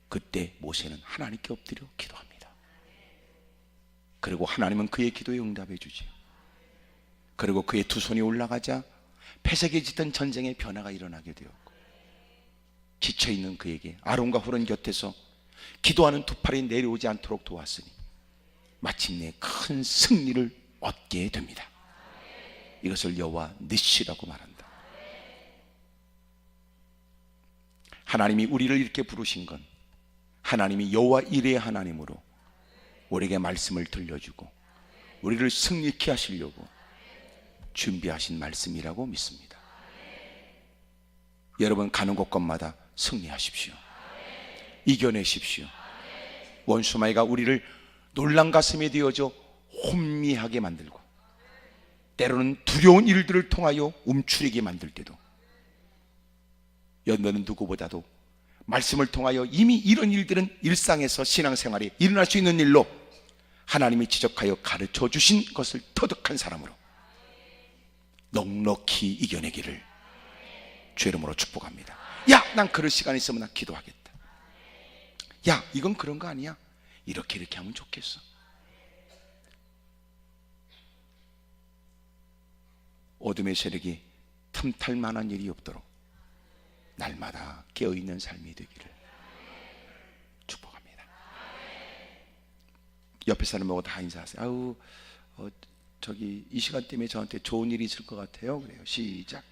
그때 모세는 하나님께 엎드려 기도합니다. 그리고 하나님은 그의 기도에 응답해 주지요. 그리고 그의 두 손이 올라가자 패색에 짙은 전쟁의 변화가 일어나게 되었고, 지쳐있는 그에게 아론과 훌은 곁에서 기도하는 두 팔이 내려오지 않도록 도왔으니 마침내 큰 승리를 얻게 됩니다. 이것을 여호와 니시라고 말한다. 하나님이 우리를 이렇게 부르신 건 하나님이 여호와 이레의 하나님으로 우리에게 말씀을 들려주고 우리를 승리케 하시려고 준비하신 말씀이라고 믿습니다. 여러분 가는 곳곳마다 승리하십시오. 이겨내십시오. 원수마귀가 우리를 놀란 가슴에 되어져 혼미하게 만들고 때로는 두려운 일들을 통하여 움츠리게 만들 때도 너는 누구보다도 말씀을 통하여 이미 이런 일들은 일상에서 신앙생활에 일어날 수 있는 일로 하나님이 지적하여 가르쳐 주신 것을 터득한 사람으로 넉넉히 이겨내기를 주의 이름으로 축복합니다. 야, 난 그럴 시간 있으면 나 기도하겠다. 야, 이건 그런 거 아니야. 이렇게 하면 좋겠어. 어둠의 세력이 틈탈 만한 일이 없도록 날마다 깨어있는 삶이 되기를 축복합니다. 옆에 사람하고 다 인사하세요. 아우, 저기 이 시간 때문에 저한테 좋은 일이 있을 것 같아요. 그래요. 시작.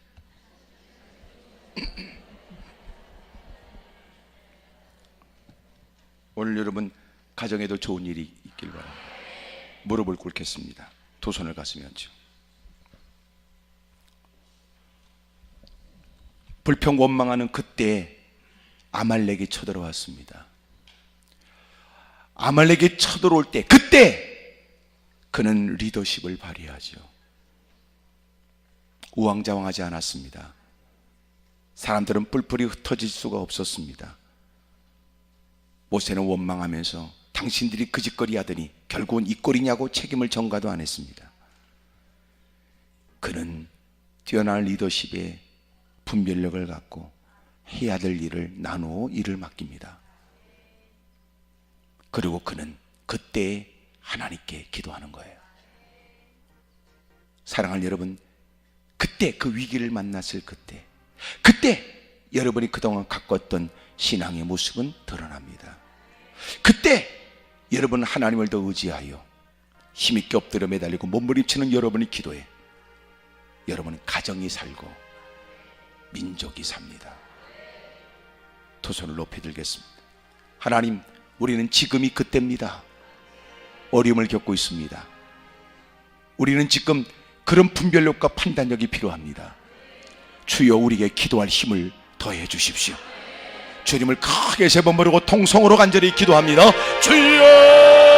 오늘 여러분 가정에도 좋은 일이 있길 바랍니다. 무릎을 꿇겠습니다. 두 손을 가슴에 얹죠. 불평 원망하는 그때 아말렉이 쳐들어왔습니다. 아말렉이 쳐들어올 때 그때 그는 리더십을 발휘하죠. 우왕좌왕하지 않았습니다. 사람들은 뿔뿔이 흩어질 수가 없었습니다. 모세는 원망하면서 당신들이 그 짓거리 하더니 결국은 이 꼴이냐고 책임을 전가도 안 했습니다. 그는 뛰어난 리더십에 분별력을 갖고 해야 될 일을 나누어 일을 맡깁니다. 그리고 그는 그때 하나님께 기도하는 거예요. 사랑하는 여러분, 그때 그 위기를 만났을 그때 여러분이 그동안 가꿨던 신앙의 모습은 드러납니다. 그때 여러분은 하나님을 더 의지하여 힘있게 엎드려 매달리고 몸부림치는 여러분의 기도에 여러분은 가정이 살고 민족이 삽니다. 두 손을 높이 들겠습니다. 하나님, 우리는 지금이 그때입니다. 어려움을 겪고 있습니다. 우리는 지금 그런 분별력과 판단력이 필요합니다. 주여, 우리에게 기도할 힘을 더해 주십시오. 주님을 크게 세 번 부르고 통성으로 간절히 기도합니다. 주여!